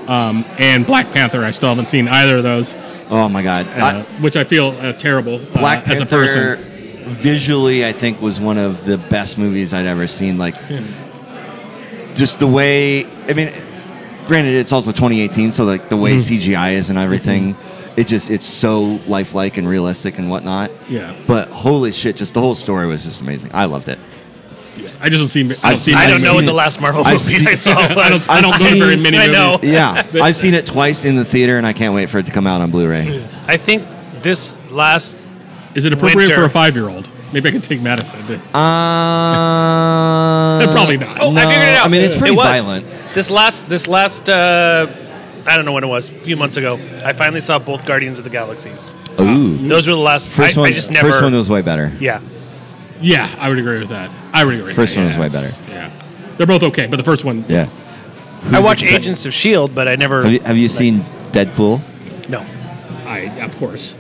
and Black Panther. I still haven't seen either of those. Oh, my God. Which I feel terrible Black Panther, as a person. visually, I think, was one of the best movies I'd ever seen. Like, just the way, I mean, granted, it's also 2018, so like the way CGI is and everything, it's so lifelike and realistic and whatnot. Yeah. But holy shit, just the whole story was just amazing. I loved it. I just don't see. I don't know what the last Marvel movie I saw was. I don't go to very many movies. I know. Yeah, I've seen it twice in the theater, and I can't wait for it to come out on Blu-ray. I think this last Is it appropriate winter. for a 5-year-old? Maybe I can take Madison. Probably not. Oh, No, I figured it out. I mean, it's pretty It was. violent. This last I don't know when it was, a few months ago, I finally saw both Guardians of the Galaxies. Ooh. Those were the last. First one, I just never. First one was way better. Yeah. Yeah, I would agree with that. First one was way better. Yeah, they're both okay, but the first one. Yeah. I watched Agents of S.H.I.E.L.D., but I never. Have you seen Deadpool? No. Of course.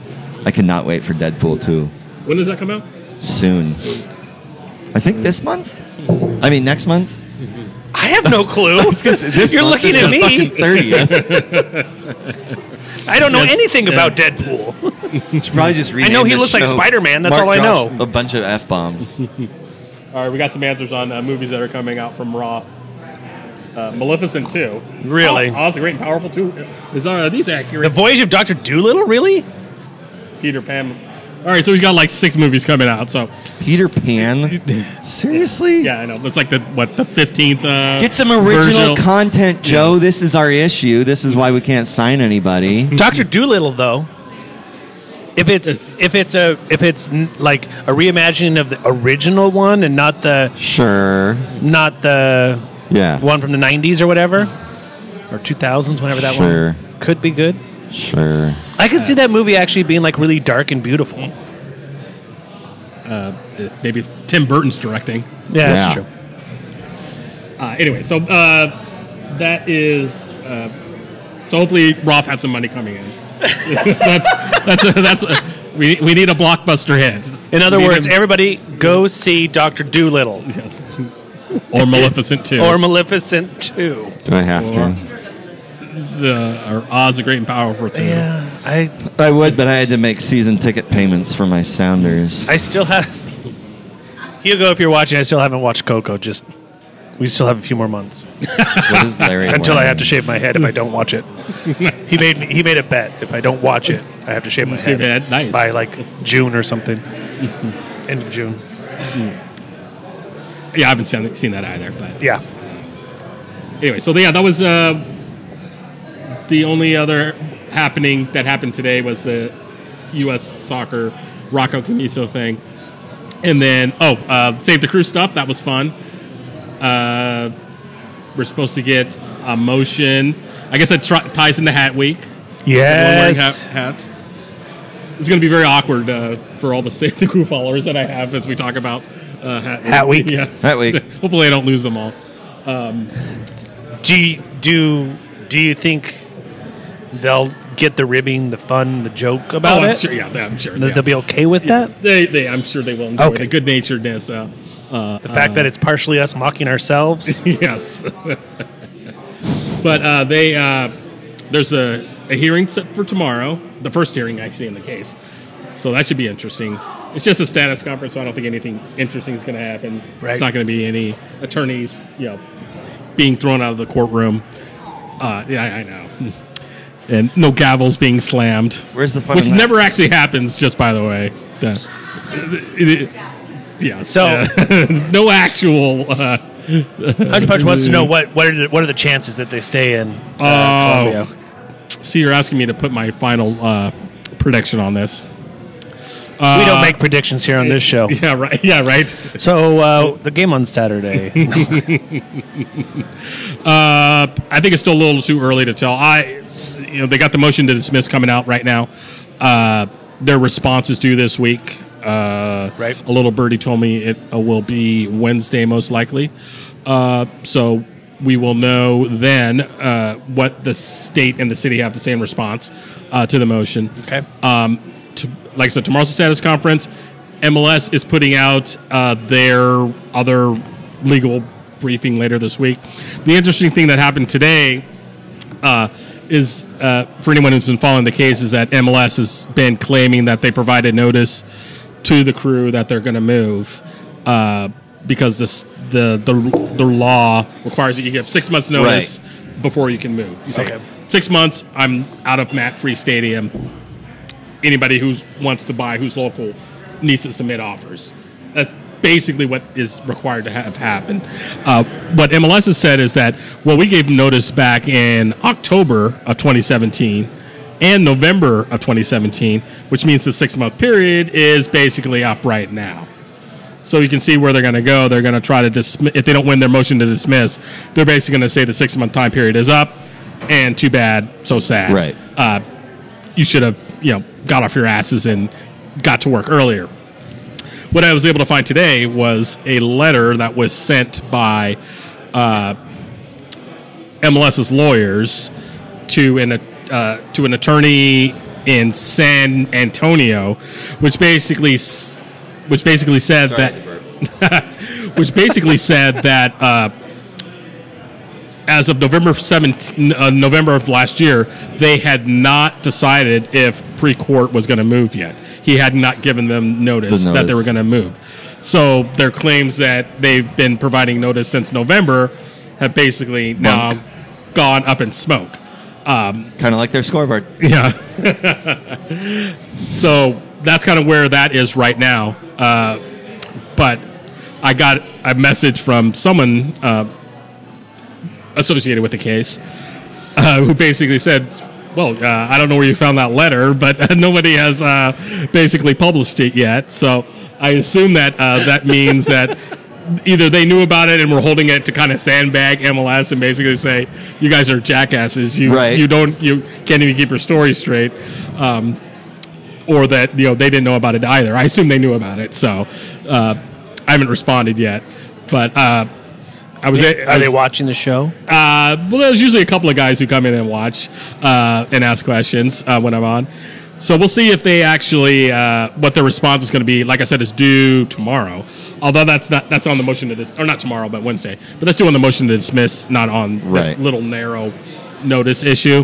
I cannot wait for Deadpool 2. When does that come out? Soon. I think this month? I mean, next month? I have no clue. You're month looking is at the me. fucking 30th. I don't know anything about Deadpool. You should probably just I know he looks like Spider-Man. That's all I know. A bunch of F-bombs. All right, we got some answers on movies that are coming out from Raw. Maleficent 2. Really? Oz the Great and Powerful 2. Are these accurate? The Voyage of Dr. Dolittle? Really? Peter Pan. All right, so we've got like 6 movies coming out. So Peter Pan? Seriously? yeah, I know. That's like the 15th. Get some original version. content, Joe. This is our issue. This is why we can't sign anybody. Dr. Dolittle, though. If it's like a reimagining of the original one and not the one from the 90s or whatever, or 2000s, whenever that one could be good. Sure. I could see that movie actually being like really dark and beautiful. Maybe Tim Burton's directing. Yeah, that's true. Anyway, so that is so hopefully Roth had some money coming in. that's we need a blockbuster hit. In other words, everybody go see Dr. Dolittle. Yes. Or Maleficent 2. Or Maleficent 2. Do I have to? Or Oz the Great and Powerful 2. Yeah, I would, but I had to make season ticket payments for my Sounders. I still have. Hugo, if you're watching, I still haven't watched Coco. We still have a few more months What is Larry until I wearing? have to shave my head if I don't watch it. He made a bet. If I don't watch it, I have to shave my head Nice. by like June or something. End of June. Yeah, I haven't seen that either. But Yeah. anyway, so yeah, that was the only other happening that happened today was the U.S. soccer Rocco Camiso thing. And then, Save the Crew stuff. That was fun. We're supposed to get a motion. I guess that ties into Hat Week. Yes. Wearing hats. It's going to be very awkward for all the Save the Crew followers that I have as we talk about Hat Week. Yeah. That week. Hopefully I don't lose them all. Do you think they'll get the ribbing, the fun, the joke about it? Sure, I'm sure. They'll be okay with that? I'm sure they will enjoy the good-naturedness. The fact that it's partially us mocking ourselves? Yes. But there's a hearing set for tomorrow, the first hearing actually in the case. So that should be interesting. It's just a status conference, so I don't think anything interesting is going to happen. Right. It's not going to be any attorneys, being thrown out of the courtroom. I know. And no gavels being slammed. Where's the fun Which in that? never actually happens, just by the way. So no actual. Hunch Punch wants to know what are the chances that they stay in Columbia? So you're asking me to put my final prediction on this. We don't make predictions here on this show. Yeah, right. Yeah, right. So the game on Saturday. I think it's still a little too early to tell. They got the motion to dismiss coming out right now. Their response is due this week. Right. A little birdie told me it will be Wednesday, most likely. So we will know then what the state and the city have to say in response to the motion. Okay. Like I said, tomorrow's the status conference. MLS is putting out their other legal briefing later this week. The interesting thing that happened today is, for anyone who's been following the case, is that MLS has been claiming that they provided notice to the crew that they're going to move because the law requires that you give 6 months notice before you can move. You say, 6 months, I'm out of mat-free stadium. Anybody who wants to buy, who's local, needs to submit offers. That's basically what is required to have happen. What MLS has said is that, well, we gave notice back in October of 2017 and November of 2017, which means the 6 month period is basically up right now. So you can see where they're going to go. They're going to try to dismiss. If they don't win their motion to dismiss, they're basically going to say the 6 month time period is up, and too bad, so sad. Right. You should have, got off your asses and got to work earlier. What I was able to find today was a letter that was sent by MLS's lawyers to an attorney in San Antonio, which basically said that as of November of last year, they had not decided if pre-court was going to move yet. He had not given them notice that they were going to move. So their claims that they've been providing notice since November have basically now gone up in smoke. Kind of like their scoreboard. Yeah. So that's kind of where that is right now. But I got a message from someone associated with the case who basically said, well, I don't know where you found that letter, but nobody has basically published it yet. So I assume that that means that either they knew about it and were holding it to kind of sandbag MLS and basically say, you guys are jackasses. You can't even keep your story straight. Or that, they didn't know about it either. I assume they knew about it. So I haven't responded yet. But Are they watching the show? Well, there's usually a couple of guys who come in and watch and ask questions when I'm on. So we'll see if they actually what their response is going to be. Like I said, it's due tomorrow. Although that's on the motion to dismiss, or not tomorrow, but Wednesday. But that's still on the motion to dismiss, not on this little narrow notice issue.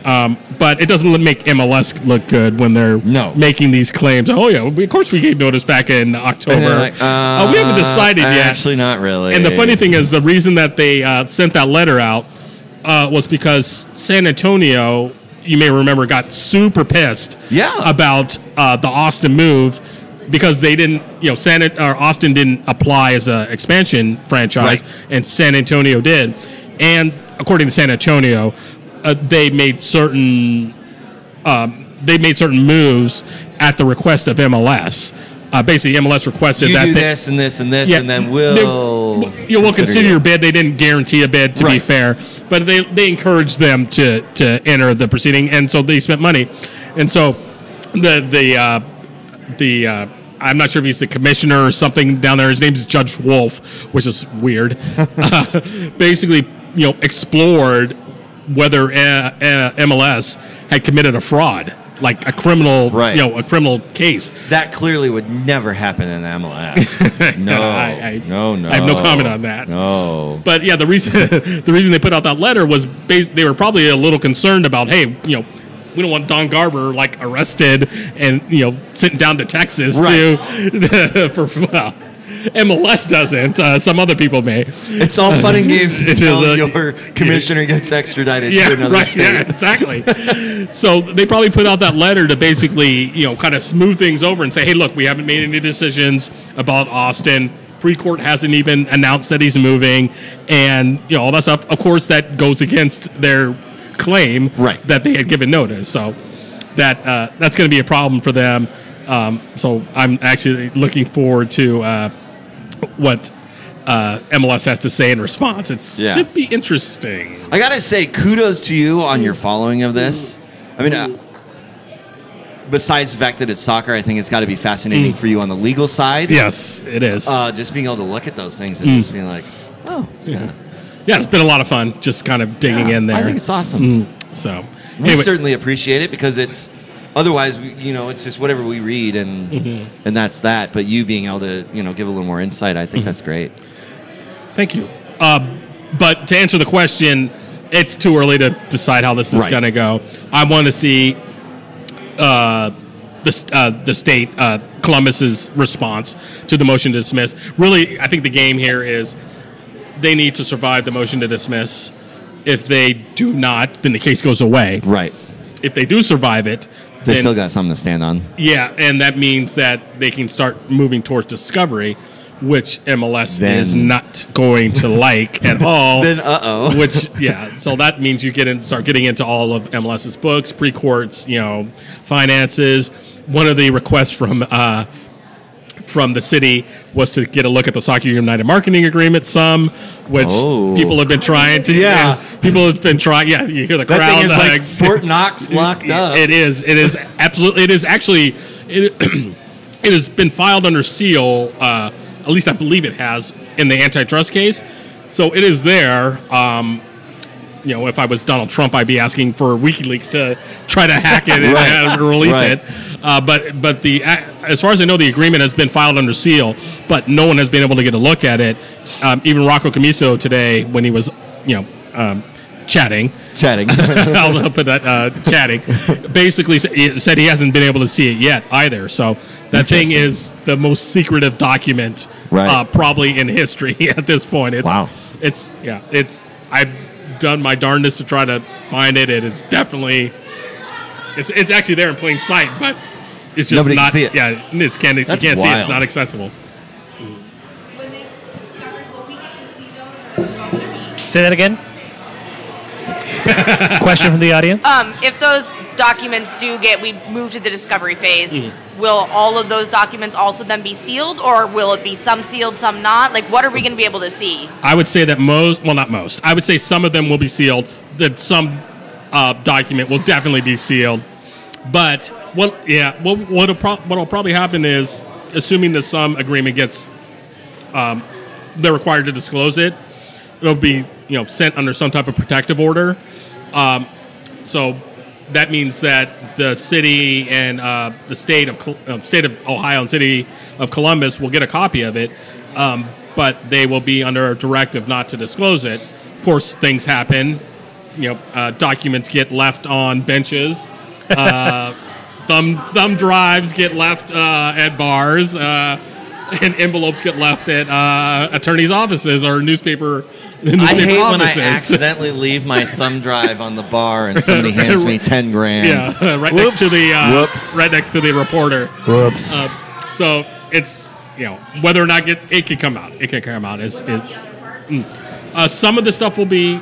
But it doesn't make MLS look good when they're making these claims. Oh, yeah, of course we gave notice back in October. Like, we haven't decided yet. Actually, not really. And the funny thing is, the reason that they sent that letter out was because San Antonio, you may remember, got super pissed about the Austin move because they didn't, Austin didn't apply as an expansion franchise, and San Antonio did. And according to San Antonio, they made certain moves at the request of MLS. Basically, MLS requested you that do this and this and this, and then we'll consider your bid. They didn't guarantee a bid, to be fair, but they encouraged them to enter the proceeding, and so they spent money. And so the I'm not sure if he's the commissioner or something down there. His name's Judge Wolf, which is weird. Basically, explored whether MLS had committed a fraud, like a criminal, a criminal case. That clearly would never happen in MLS. No, no. I have no comment on that. No. But yeah, the reason they put out that letter was they were probably a little concerned about, hey, we don't want Don Garber arrested and sent down to Texas MLS doesn't. Some other people may. It's all fun and games until your commissioner gets extradited to another state. Yeah, exactly. So they probably put out that letter to basically, kind of smooth things over and say, hey, look, we haven't made any decisions about Austin. Precourt hasn't even announced that he's moving, and all that stuff. Of course, that goes against their claim that they had given notice. So that's going to be a problem for them. So I'm actually looking forward to what MLS has to say in response. It should be interesting. I got to say, kudos to you on your following of this. I mean, besides the fact that it's soccer, I think it's got to be fascinating for you on the legal side. Yes, it is. Just being able to look at those things and just being like, oh, yeah. Yeah, it's been a lot of fun just kind of digging in there. I think it's awesome. So we certainly appreciate it because it's otherwise, it's just whatever we read and that's that. But you being able to, give a little more insight, I think that's great. Thank you. But to answer the question, it's too early to decide how this is going to go. I want to see the state, Columbus's response to the motion to dismiss. Really, I think the game here is they need to survive the motion to dismiss. If they do not, then the case goes away. Right. If they do survive it, they still got something to stand on. Yeah, and that means that they can start moving towards discovery, which MLS is not going to like at all. Then Which so that means you start getting into all of MLS's books, pre-courts, finances. One of the requests from the city was to get a look at the Soccer United marketing agreement, which people have been trying to. People have been trying. Yeah, you hear the crowd. That thing is like Fort Knox locked up. It is. It is absolutely. It is actually. It has been filed under seal. At least I believe it has in the antitrust case. So it is there. If I was Donald Trump, I'd be asking for WikiLeaks to try to hack it and release it. But as far as I know, the agreement has been filed under seal, but no one has been able to get a look at it. Even Rocco Camiso today, when he was, chatting. I'll put that chatting. Basically, said he hasn't been able to see it yet either. So that thing is the most secretive document, probably in history at this point. I've done my darndest to try to find it, and it's definitely it's actually there in plain sight, but it's just nobody not. Can see it. Yeah, you can't see it. It's not accessible. Say that again. Question from the audience. If those documents we move to the discovery phase, will all of those documents also then be sealed, or will it be some sealed, some not? Like, what are we going to be able to see? I would say that not most. I would say some of them will be sealed. That some document will definitely be sealed. But what'll probably happen is, assuming the sum agreement gets, they're required to disclose it. It'll be sent under some type of protective order. So that means that the city and the state of Ohio and city of Columbus will get a copy of it, but they will be under a directive not to disclose it. Of course, things happen. Documents get left on benches. Thumb drives get left at bars, and envelopes get left at attorneys' offices or newspaper. I hate when I accidentally leave my thumb drive on the bar and somebody hands me $10,000. Yeah, right next to the reporter. Whoops. So it's whether or not it can come out. It can come out. Some of the stuff will be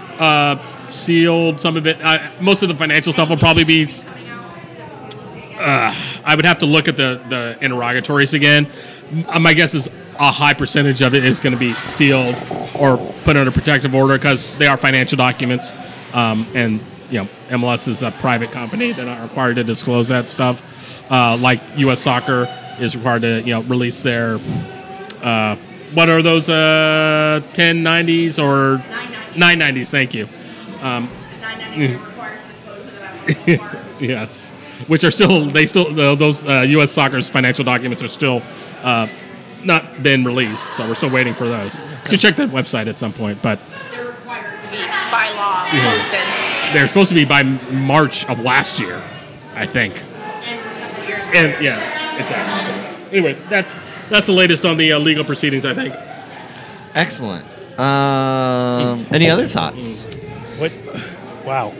sealed. Some of it, most of the financial stuff will probably be. I would have to look at the interrogatories again. My guess is a high percentage of it is going to be sealed or put under protective order because they are financial documents, and MLS is a private company; they're not required to disclose that stuff. Like U.S. Soccer is required to release their what are those 1090s or 990s? Thank you. 990 requires disclosure of Yes, which are still those U.S. Soccer's financial documents are still not been released, so we're still waiting for those. So check that website at some point, but they're required to be by law posted. they're supposed to be by March of last year, I think. And for several years. And yeah, exactly. So, anyway, that's the latest on the legal proceedings, I think. Excellent. Any other thoughts? What? Wow.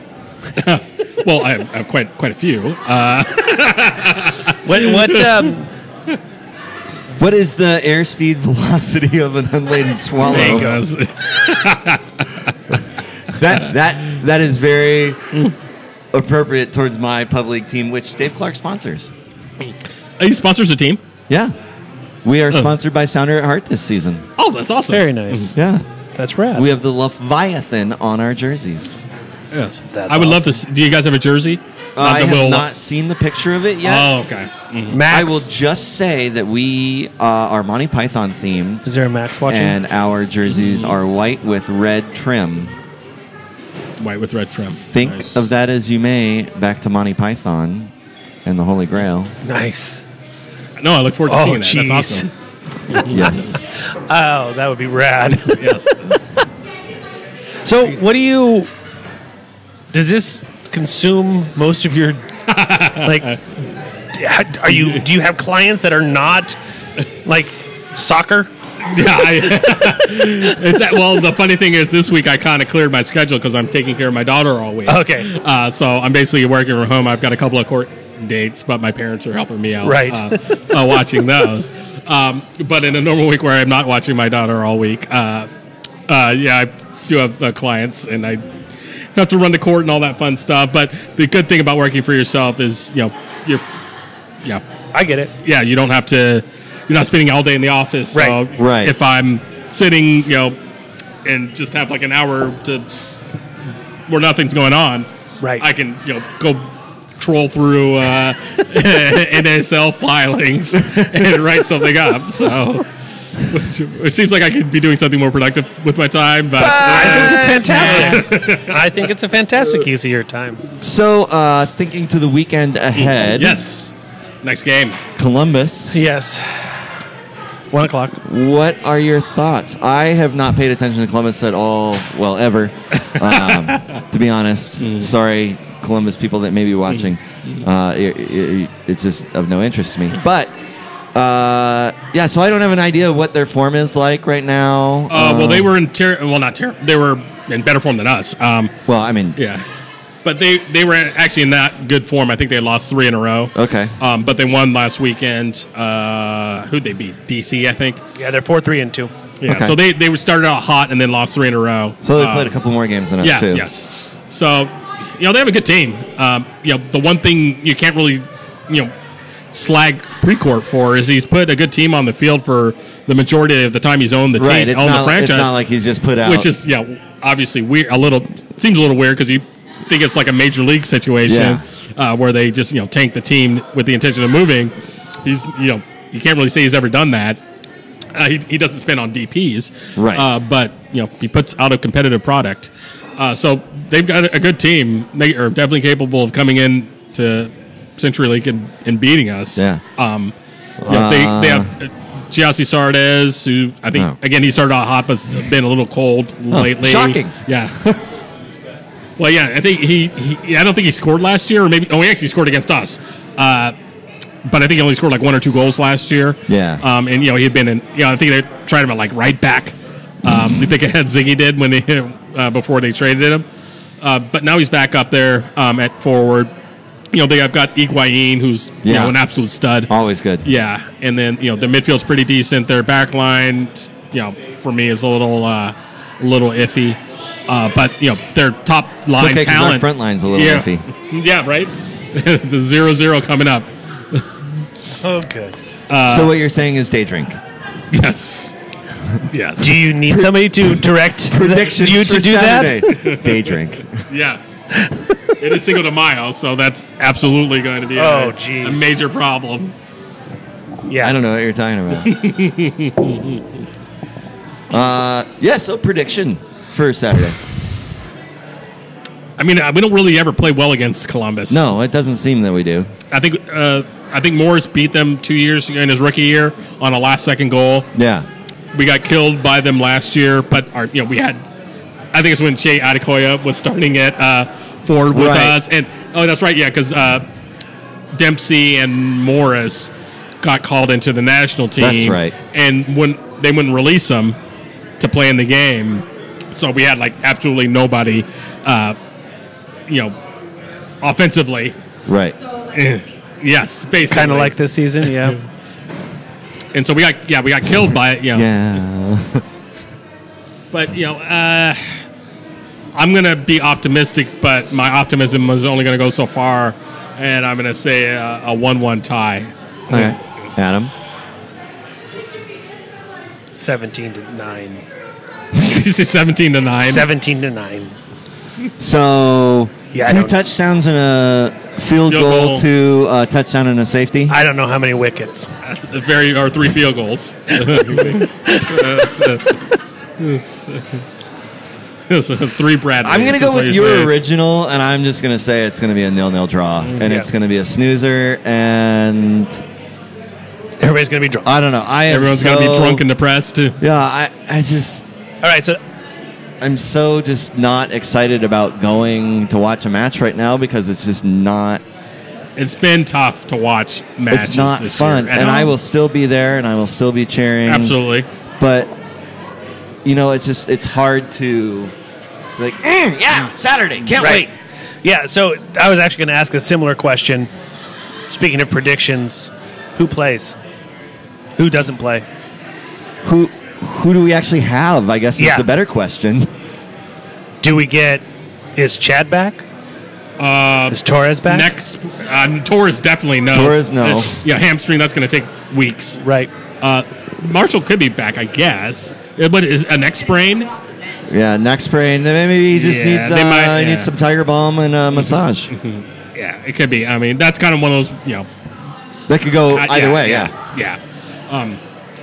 Well, I have quite a few. What is the airspeed velocity of an unladen swallow? There he goes. That is very appropriate towards my pub league team, which Dave Clark sponsors. He sponsors a team? Yeah. We are sponsored by Sounder at Heart this season. Oh, that's awesome. Very nice. Yeah. That's rad. We have the Leviathan on our jerseys. Yes. That's I would love awesome. to. Do you guys have a jersey? I have not seen the picture of it yet. Oh, okay. Mm-hmm. Max. I will just say that we are Monty Python themed. Is there a Max watching? And our jerseys are white with red trim. White with red trim. Think Nice. of that as you may, back to Monty Python and the Holy Grail. Nice. No, I look forward to Oh, seeing that. jeez. That's awesome. Yes. Oh, that would be rad. Yes. So, what do you? Does this consume most of your? Like, are you? Do you have clients that are not like soccer? Yeah. Well, the funny thing is, this week I kind of cleared my schedule because I'm taking care of my daughter all week. Okay. So I'm basically working from home. I've got a couple of court dates, but my parents are helping me out. Right. Watching those. But in a normal week where I'm not watching my daughter all week, I do have clients, and I have to run the court and all that fun stuff. But the good thing about working for yourself is, I get it. Yeah, you don't have to. You're not spending all day in the office. Right. So Right. if I'm sitting, and just have like an hour where nothing's going on, Right. I can, go troll through NSL filings and write something up. So, which seems like I could be doing something more productive with my time. But I think it's fantastic. I think it's a fantastic use of your time. So, thinking to the weekend ahead. yes, next game. Columbus. Yes. 1 o'clock. What are your thoughts? I have not paid attention to Columbus at all, well, ever, to be honest. Sorry, Columbus people that may be watching. It's just of no interest to me. But, so I don't have an idea of what their form is like right now. Well, they were they were in better form than us. Yeah. But they were actually in that good form. I think they lost 3 in a row. Okay. But they won last weekend. Who'd they beat? DC, I think. Yeah, they're 4-3-2. Yeah. Okay. So they started out hot and then lost 3 in a row. So they played a couple more games than us, too. Yes. So, they have a good team. The one thing you can't really, slag Precourt for is he's put a good team on the field for the majority of the time he's owned the team, Right. owned the franchise. It's not like he's just put out. Which is, obviously weird. Seems a little weird because you think it's like a major league situation where they just tank the team with the intention of moving. He's you can't really say he's ever done that. He doesn't spend on DPs, right? But he puts out a competitive product. So they've got a good team. They are definitely capable of coming in to Century League and beating us. Yeah. They have Giassi Sardes, who I think again he started out hot, but's been a little cold lately. Shocking. Yeah. Well, yeah, I think I don't think he scored last year, or maybe. Oh, he actually scored against us. But I think he only scored like 1 or 2 goals last year. Yeah. And he had been in. I think they tried him at like right back. You think ahead Ziggy did when they before they traded him. But now he's back up there at forward. They've got Higuain, who's an absolute stud. Always good. Yeah, and then the midfield's pretty decent. Their back line, for me is a little iffy. But their top line it's okay, talent. our front line's a little iffy. Yeah, right. It's a 0-0 coming up. Oh, good. So what you're saying is day drink. Yes. Yes. Do you need somebody to direct Predictions you for to do Saturday. that? Day drink. Yeah. It is Cinco de Mayo, so that's absolutely going to be a major problem. Yeah. I don't know what you're talking about. So prediction for Saturday. I mean, we don't really ever play well against Columbus. No, it doesn't seem that we do. I think Morris beat them 2 years ago in his rookie year on a last-second goal. Yeah. We got killed by them last year, but we had. I think it's when Shea Adekoya was starting at forward with us, and that's right, yeah, because Dempsey and Morris got called into the national team. That's right. And when they wouldn't release them to play in the game, so we had like absolutely nobody, offensively. Right. Yes, basically. Kind of like this season, yeah. And so we got killed by it, Yeah. But I'm gonna be optimistic, but my optimism is only gonna go so far, and I'm gonna say a 1-1 tie. Okay. Adam. 17-9. You say 17-9. 17-9. So Yeah, I 2 don't- touchdowns and a field goal to a touchdown and a safety. I don't know how many wickets. That's or 3 field goals. That's 3 Bradleys. I'm going to go is what with you're your saying. original, and I'm just going to say it's going to be a 0-0 draw, and it's going to be a snoozer, and Everybody's going to be drunk. I don't know. Everyone's going to be drunk and depressed. Yeah, I just... All right, so I'm so just not excited about going to watch a match right now because it's just not... It's been tough to watch matches It's not this fun, year. and I will still be there, and I will still be cheering. Absolutely. But, it's hard to... Like, Saturday, can't wait. Yeah, so I was actually going to ask a similar question. Speaking of predictions, who plays? Who doesn't play? Who do we actually have, I guess, is Yeah. the better question. Is Chad back? Is Torres back? Next, Torres definitely no. Torres, no. Hamstring, that's going to take weeks. Right. Marshall could be back, I guess. But is a neck sprain? Yeah, neck sprain. Maybe he just Yeah, needs some Tiger Balm and a massage. Yeah, it could be. I mean, that's kind of one of those, That could go either way, yeah.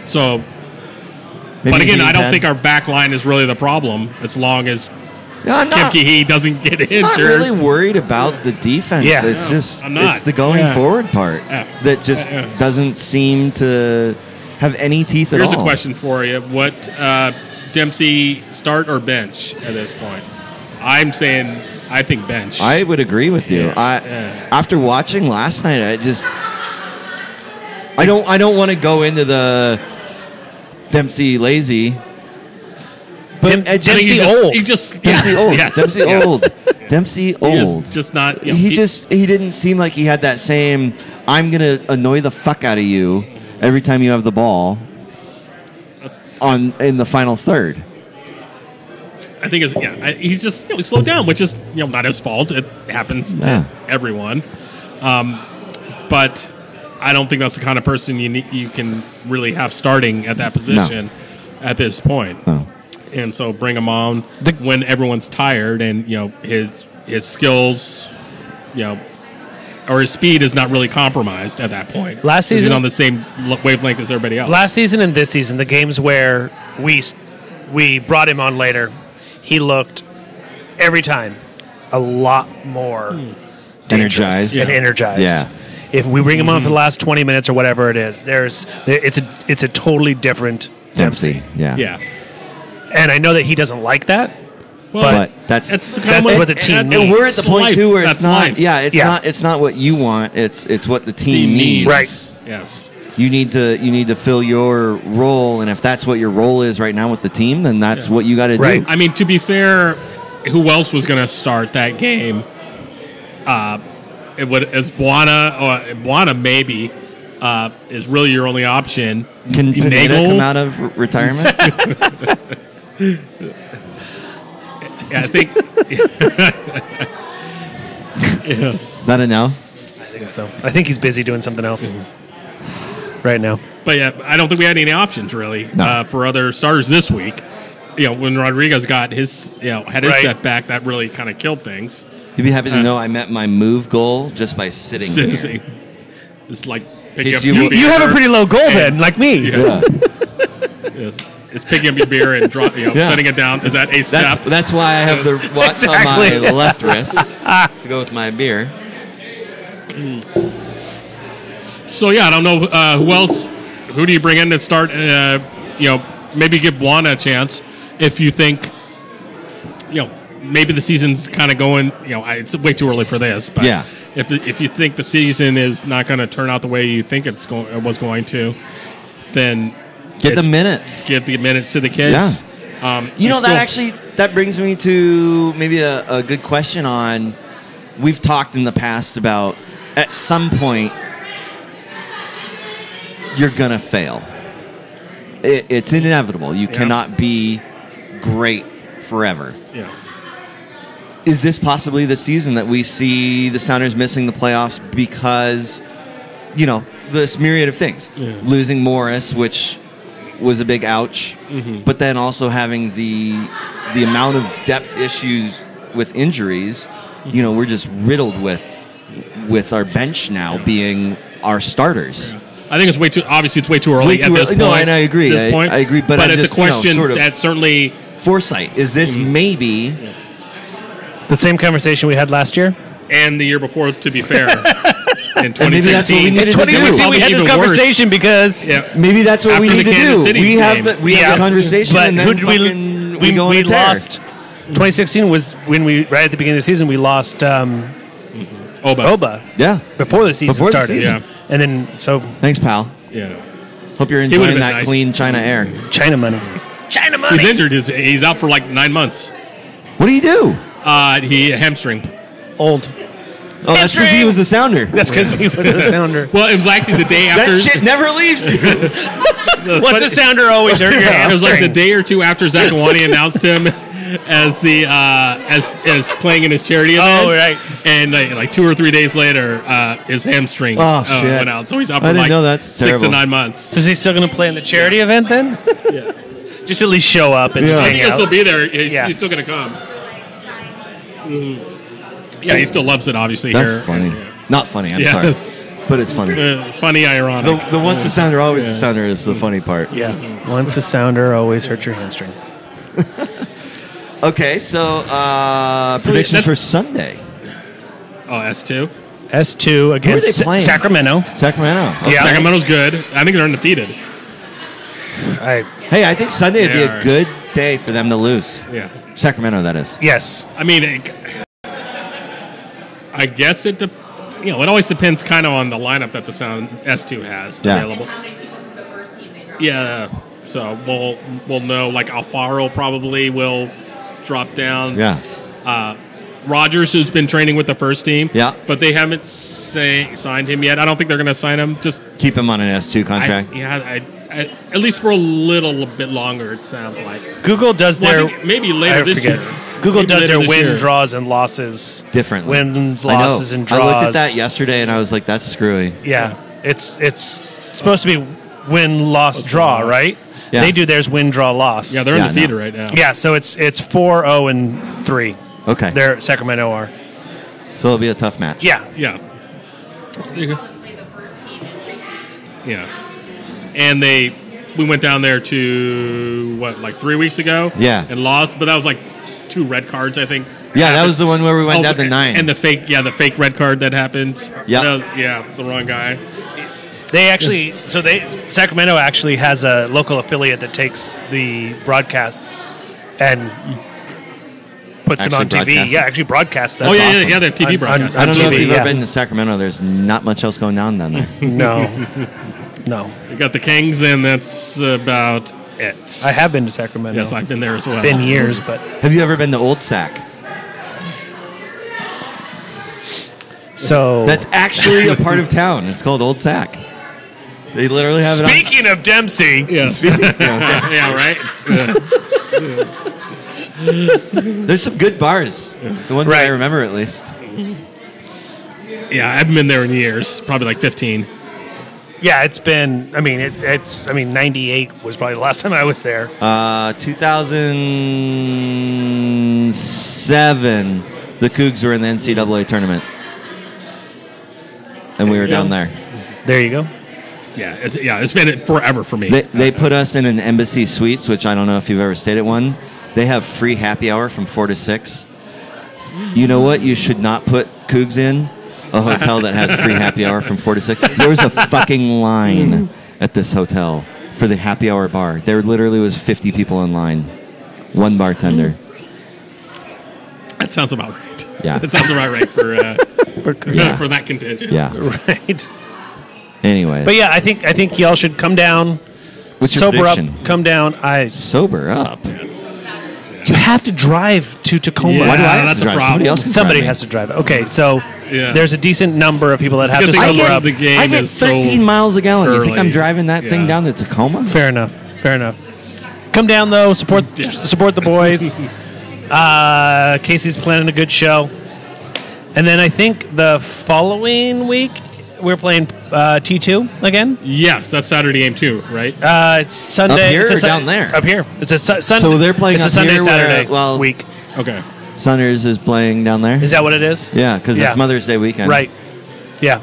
So, Maybe but again, I don't 10. think our back line is really the problem as long as Yeah, I'm Kim not, Kihei doesn't get injured. I'm not really worried about the defense. Yeah. It's just I'm not. it's the going Yeah. forward part Yeah. that just doesn't seem to have any teeth Here's at all. a question for you. What Dempsey start or bench at this point? I'm saying I think bench. I would agree with you. Yeah. After watching last night, I don't want to go into the Dempsey lazy. But Dempsey old. Dempsey old. Yes. Dempsey Yes. old. Dempsey He old. is just not. He didn't seem like he had that same I'm gonna annoy the fuck out of you every time you have the ball in the final third. I think he's just he slowed down, which is not his fault. It happens to everyone. But I don't think that's the kind of person you can really have starting at that position at this point. No. And so bring him on when everyone's tired, and his skills, or his speed is not really compromised at that point. Last 'Cause season- he's on the same wavelength as everybody else. Last season and this season, the games where we brought him on later, he looked every time a lot more dangerous Energized. and energized. Yeah. If we bring him on for the last 20 minutes or whatever it is, it's a totally different Dempsey. Yeah. And I know that he doesn't like that. But that's kind of what the team and needs. we're at the point life. too where That's it's not. life. Yeah, it's not what you want. It's what the team needs. Right. Yes. You need to fill your role, and if that's what your role is right now with the team, then that's what you got to Right. do. I mean, to be fair, who else was going to start that game? It's Buana maybe is really your only option. Can Pineda Nagel? come out of retirement? Yeah, I think. Yes. Is that a no? I think so. I think he's busy doing something else right now. But yeah, I don't think we had any options really No. for other starters this week. When Rodriguez got his had his Right. setback, that really kind of killed things. You'd be happy to know I met my move goal just by sitting here. Just like picking up you- your You have a beer. pretty low goal then, like me. Yeah. Yes. It's picking up your beer and setting it down. Is that a step? That's why I have the watch Exactly. on my left wrist to go with my beer. So yeah, I don't know who else. Who do you bring in to start? Maybe give Buana a chance if you think, maybe the season's kind of going. It's way too early for this. But Yeah. if you think the season is not going to turn out the way you think it was going to, then Get the minutes. give the minutes to the kids. That brings me to maybe a good question on. We've talked in the past about at some point you're gonna fail. It's inevitable. You cannot be great forever. Yeah. Is this possibly the season that we see the Sounders missing the playoffs because, this myriad of things? Yeah. Losing Morris, which was a big ouch, but then also having the amount of depth issues with injuries. We're just riddled with our bench now being our starters. I think it's way too early at this point. No, and I agree. At this point. I agree, but I'm it's just, a question sort of that certainly foresight. Is this maybe The same conversation we had last year. and the year before, to be fair, in maybe that's what we 2016. needed to do. 2016, we had this Even worse. conversation because Yeah. Maybe that's what we After need the to Kansas do. City We have game. the conversation, But and then who did we go on we a tear. lost? 2016 was when right at the beginning of the season we lost Oba Yeah. before the season Before the started. season. Yeah. And then Thanks, pal. Yeah. Hope you're would've enjoying been that nice. clean China air. China money. China money. He's injured. He's out for like 9 months. What do you do? He hamstring. Old. Oh, that's because he was a Sounder. That's because he was a sounder. Well, it was actually the day after. That shit never leaves you. What's a sounder always hurt your It was like the hamstring? day or two after Zakawani announced him as the as playing in his charity event. Oh, right. And like 2 or 3 days later, his hamstring Shit. went out. So he's out I for didn't like know. That's 6 terrible. to 9 months. So is he still going to play in the charity event then? Yeah. Just at least show up and just Yeah. I hang think he'll out. still be there. He's, Yeah. he's still going to come. Yeah, he still loves it, obviously. That's here. funny. Not funny. I'm Yeah. sorry, but it's funny. Funny, ironic. The once a Sounder, always a Sounder is the funny part. Yeah. Once a sounder, always hurt your hamstring. Okay, so predictions that's- for Sunday. Oh, S2. S2 against they playing? Sacramento. Sacramento. Okay. Yeah. Sacramento's good. I think they're undefeated. Hey, I think Sunday would be They a are. good day for them to lose. Yeah. Sacramento, that is. Yes. I mean, I guess it always depends kind of on the lineup that the Sound S2 has Yeah. available. Yeah. So we'll know. Like Alfaro probably will drop down. Yeah. Rogers, who's been training with the first team. Yeah. But they haven't signed him yet. I don't think they're going to sign him. Just Keep him on an S2 contract. at least for a little bit longer. It sounds like. Google does Well, I their think maybe later I this forget. year. Google Maybe does later their this win, year. draws, and losses Differently. Wins, I know. losses, and draws. I looked at that yesterday and I was like, that's screwy. Yeah, it's supposed to be win, loss, draw, right? Yes. They do theirs win, draw, loss. Yeah, they're Yeah, undefeated no. right now. Yeah, so it's 4-0 and 3. Okay. They're Sacramento are. So it'll be a tough match. Yeah. Yeah. Yeah. And we went down there to like 3 weeks ago. Yeah. And lost, but that was like 2 red cards, I think. Yeah, that was the one where we went down to and- 9. And the fake red card that happened. Yeah. Yeah, the wrong guy. They actually, Sacramento actually has a local affiliate that takes the broadcasts and puts them Actually on TV. broadcasts Yeah, it? actually broadcasts them. Oh, yeah, awesome. yeah, they have TV broadcasts. I don't know if TV, you've yeah. ever been to Sacramento. There's not much else going on down there. No. We got the Kings, and that's about it. I have been to Sacramento. Yes, I've been there as well. Been years, but Have you ever been to Old Sac? so That's actually a part of town. It's called Old Sac. They literally have speaking of Dempsey, Yeah. Yeah, right? There's some good bars. The ones that I Right. remember, at least. Yeah, I haven't been there in years. Probably like 15. yeah, it's been. I mean, it's. I mean, '98 was probably the last time I was there. 2007, the Cougs were in the NCAA tournament, and we were down there. There you go. It's been forever for me. They put us in an Embassy Suites, which I don't know if you've ever stayed at one. They have free happy hour from 4 to 6. You know what? You should not put Cougs in a hotel that has free happy hour from 4 to 6. There was a fucking line at this hotel for the happy hour bar. There literally was 50 people in line. One bartender. That sounds about right. Yeah. That sounds about right for for that contingent. Yeah. Right. Anyway. But yeah, I think y'all should come down. What's your sober up. prediction? Come down. Sober up. You have to drive to Tacoma. Yeah, Why do I have that's to drive? a problem. Somebody else can Somebody drive me. has to drive. Okay, so Yeah. there's a decent number of people that have good to thing sober I up. the game I get is so 13 miles a gallon. You think I'm early. driving that thing Yeah. down to Tacoma? Fair enough. Come down though. Support the boys. Casey's planning a good show, and then I think the following week we're playing T2 again. Yes, that's Saturday game too, right? It's Sunday. Up here it's a or down there? Up here. It's a Sunday. So they're playing It's up a Sunday here where, Saturday well- week. Okay. Sunners is playing down there. Is that what it is? Yeah, because Yeah. it's Mother's Day weekend. Right. Yeah.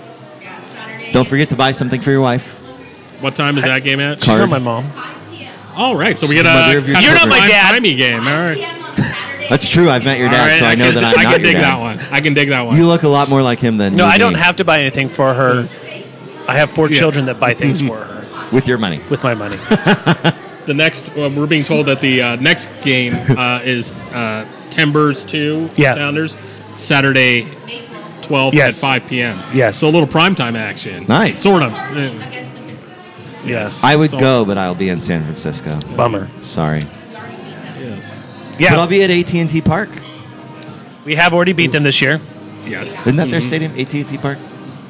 Don't forget to buy something for your wife. What time is that game at? She's Card. not my mom. All right, so we get Mother a of your You're not children. my dad. timey game. All right. That's true. I've met your dad, All right, so I know that I'm I not can your dig dad. that one. I can dig that one. You look a lot more like him than No, you I don't do have to buy anything for her. I have 4 children that buy things for her with your money. with my money. The next, we're being told that the next game is Timbers 2 Yeah. Sounders, Saturday 12 Yes. at 5 p.m. Yes. So a little primetime action. Nice. Sort of. Yes. I would So- go, but I'll be in San Francisco. Bummer. Sorry. Yes. But I'll Yeah. be at AT&T Park. We have already beat them this year. Yes. Isn't that their stadium? AT&T Park?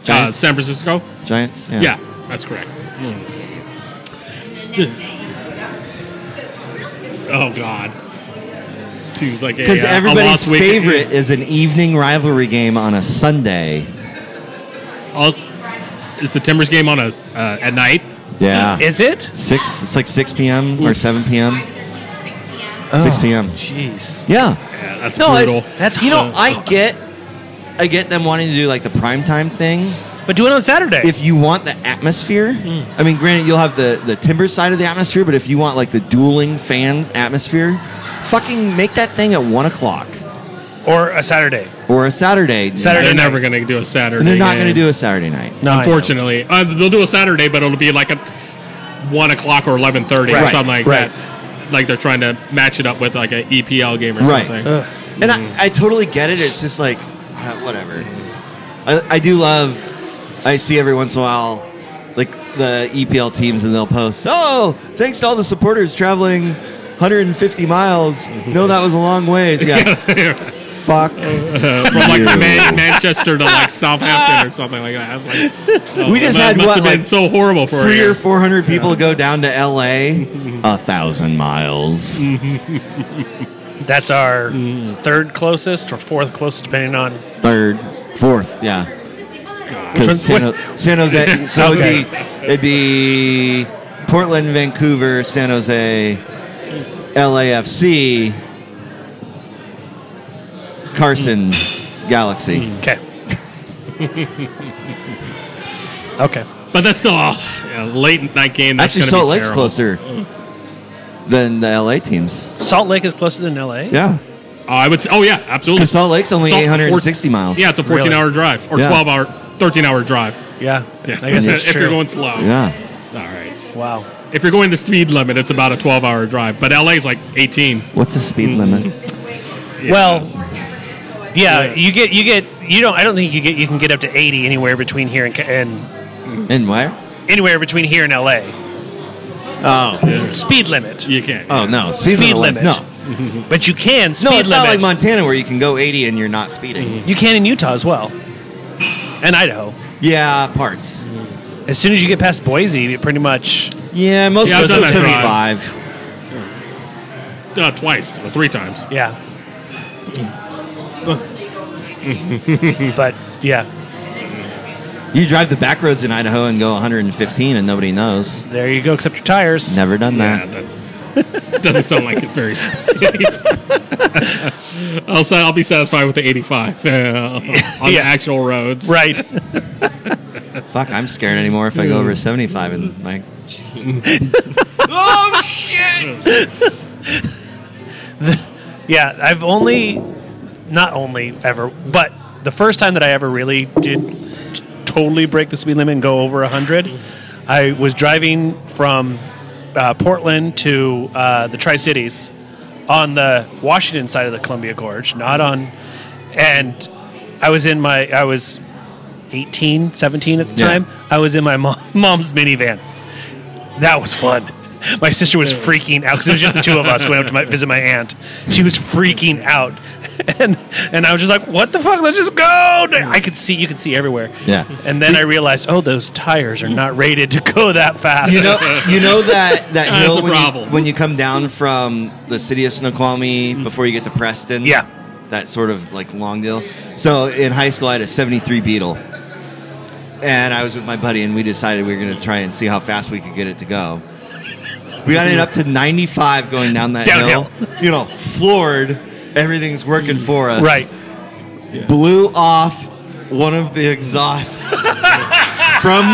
San Francisco? Giants? Yeah, that's correct. Oh, God. Seems like Because a everybody's lost week. favorite is an evening rivalry game on a Sunday. It's the Timbers game on at night. Yeah. Is it? It's like 6 p.m. or 7 p.m. Oh. 6 p.m. Jeez. Yeah. Yeah, that's No, brutal. That's you know, I get them wanting to do like the primetime thing. But do it on Saturday. If you want the atmosphere, I mean, granted, you'll have the Timbers side of the atmosphere, but if you want like the dueling fan atmosphere, fucking make that thing at 1 o'clock or a Saturday. or a Saturday. Saturday They're night. never going to do a Saturday. And they're not going to game. do a Saturday night. No, I know. Unfortunately, they'll do a Saturday, but it'll be like a 1 o'clock or 11:30 or Right, something like right. that. Like they're trying to match it up with like an EPL game or Right. something. And I totally get it. It's just like, whatever. I do love, I see every once in a while, like the EPL teams, and they'll post, oh, thanks to all the supporters traveling 150 miles. No, that was a long ways. Yeah. Fuck. From like you. Manchester to like Southampton or something like that. I was like, oh, We just that had must what, have been like so horrible for 300 you. or 400 people go down to LA, 1,000 miles. That's our third closest or fourth closest, depending on. Third, fourth, yeah. Which Because one- San Jose, so Okay. it'd be Portland, Vancouver, San Jose, LAFC, Carson, Galaxy. Okay. Okay. But that's still a late night game. That's Actually, gonna Salt be Lake's terrible. closer than the LA teams. Salt Lake is closer than LA. Yeah, Oh, I would say, oh yeah, absolutely. because Salt Lake's only Salt- 860 miles. Yeah, it's a 14-hour drive or Yeah. 12-hour, 13-hour drive. Yeah. Yeah, I guess that's if true. you're going slow. Yeah. All right. Wow. If you're going the speed limit, it's about a 12-hour drive. But LA is like 18. What's the speed limit? Well, yeah, you don't. I don't think you can get up to 80 anywhere between here and And where? anywhere between here and LA. Oh. Speed limit. You can't. Oh, no. Speed limit. No. But you can speed No, it's limit. not like Montana where you can go 80 and you're not speeding. You can in Utah as well, and Idaho. Yeah, parts. As soon as you get past Boise, you pretty much. Yeah, most Yeah, of I've us done are that 75. Twice or 3 times. Yeah. But yeah, You drive the back roads in Idaho and go 115 and nobody knows. there you go. Except your tires. Never done Yeah, that. that doesn't sound like it very safe. I'll be satisfied with the 85 on the Yeah. actual roads. Fuck Right. fuck, I'm scared anymore if I go over 75 and like. Oh shit! Yeah, I've not only ever, but the first time that I ever really did totally break the speed limit and go over 100, I was driving from Portland to the Tri-Cities on the Washington side of the Columbia Gorge, and I was 18, 17 at the time. I was in my mom's minivan. That was fun. My sister was freaking out because it was just the two of us going up to visit my aunt. She was freaking out, and I was just like, "What the fuck? Let's just go!" You could see everywhere. Yeah. And then I realized, oh, those tires are not rated to go that fast. You know that hill problem. when you come down from the city of Snoqualmie before you get to Preston. Yeah. That sort of like long deal. So in high school, I had a 73 Beetle, and I was with my buddy, and we decided we were going to try and see how fast we could get it to go. We got it up to 95 going down that Downhill. hill. Floored. Everything's working for us. Right. Blew off one of the exhausts from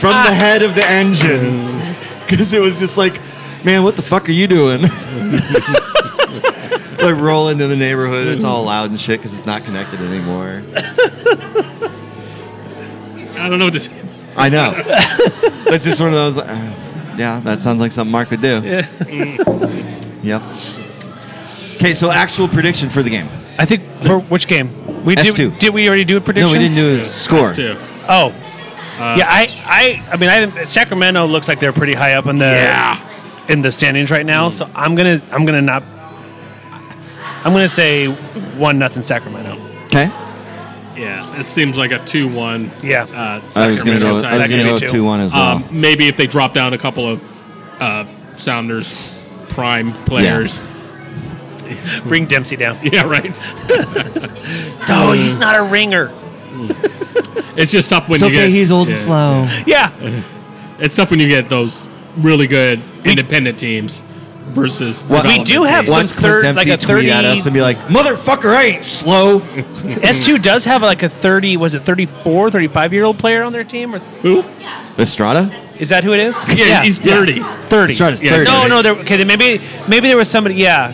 the head of the engine because it was just like, man, what the fuck are you doing? Like roll into the neighborhood. It's all loud and shit because it's not connected anymore. I don't know what to say. I know. It's just one of those. Yeah, that sounds like something Mark would do. Yeah. Yep. Okay, so actual prediction for the game. I think for which game? S2. Did we already do a prediction? No, we didn't do a score. Us too. Oh. Yeah, I mean, Sacramento looks like they're pretty high up in the standings right now. So I'm gonna say 1-0 Sacramento. Okay. Yeah, it seems like a 2-1. Yeah. I was going to go That could be 2-1 as well. Maybe if they drop down a couple of Sounders prime players. Bring Dempsey down. Yeah, right. No, he's not a ringer. It's just tough when It's you okay, get. he's old and slow. Yeah. It's tough when you get those really good independent teams versus. We do have some Once Clint Dempsey tweet at us and be like, motherfucker, I ain't slow. S2 does have like a 34, 35-year-old player on their team. Or Who? Estrada? is that who it is? Yeah, he's 30. 30. Estrada's Yeah, 30. No, okay. Then maybe there was somebody. Yeah.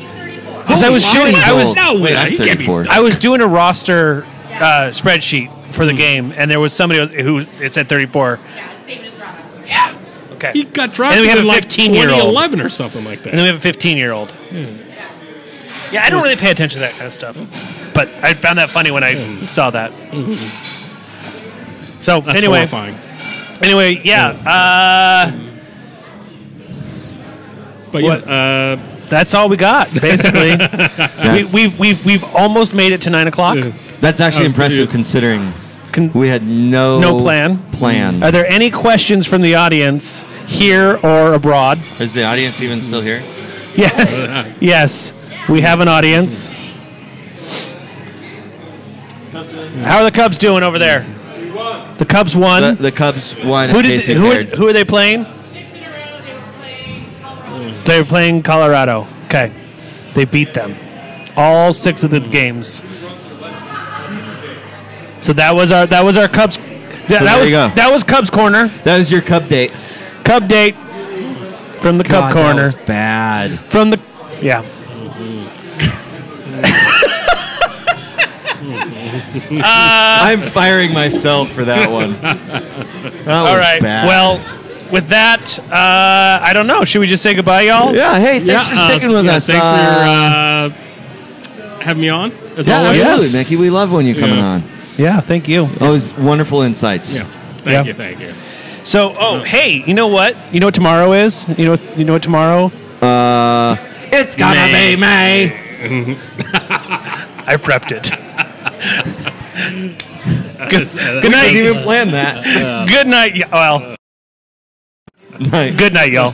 Because I was doing. I was. No way. I'm He can't be 34. I was doing a roster spreadsheet for the game, and there was somebody who it said 34. Yeah. Okay. He got And drafted then we have in a like 15-year-old. 2011 or something like that. And then we have a 15-year-old. Yeah, I don't really pay attention to that kind of stuff, but I found that funny when I saw that. So That's anyway, horrifying. Yeah. But yeah, That's all we got, basically. We've almost made it to 9 o'clock. That's actually impressive considering we had no plan. plan. Are there any questions from the audience here or abroad? Is the audience even still here? Yes. Yes. We have an audience. How are the Cubs doing over there? The Cubs won. The Cubs won. Who are they playing? They're playing Colorado. Okay. They beat them. All 6 of the games. So that was our Cubs. That was Cubs Corner. That was your Cub date. Cub date from the Cub Corner. That was bad. From the I'm firing myself for that one. All right. Bad. Well, with that, I don't know. Should we just say goodbye, y'all? Yeah. Hey, thanks for sticking with us. Thanks for having me on. As always. Absolutely, Mickey. We love when you're coming on. Yeah. Thank you. Always wonderful insights. Yeah. Thank you. So, hey, you know what? You know what tomorrow is? You know what tomorrow? It's gonna be May. I prepped it. Good night. I didn't even plan that. Good night. Well, Night. good night, y'all.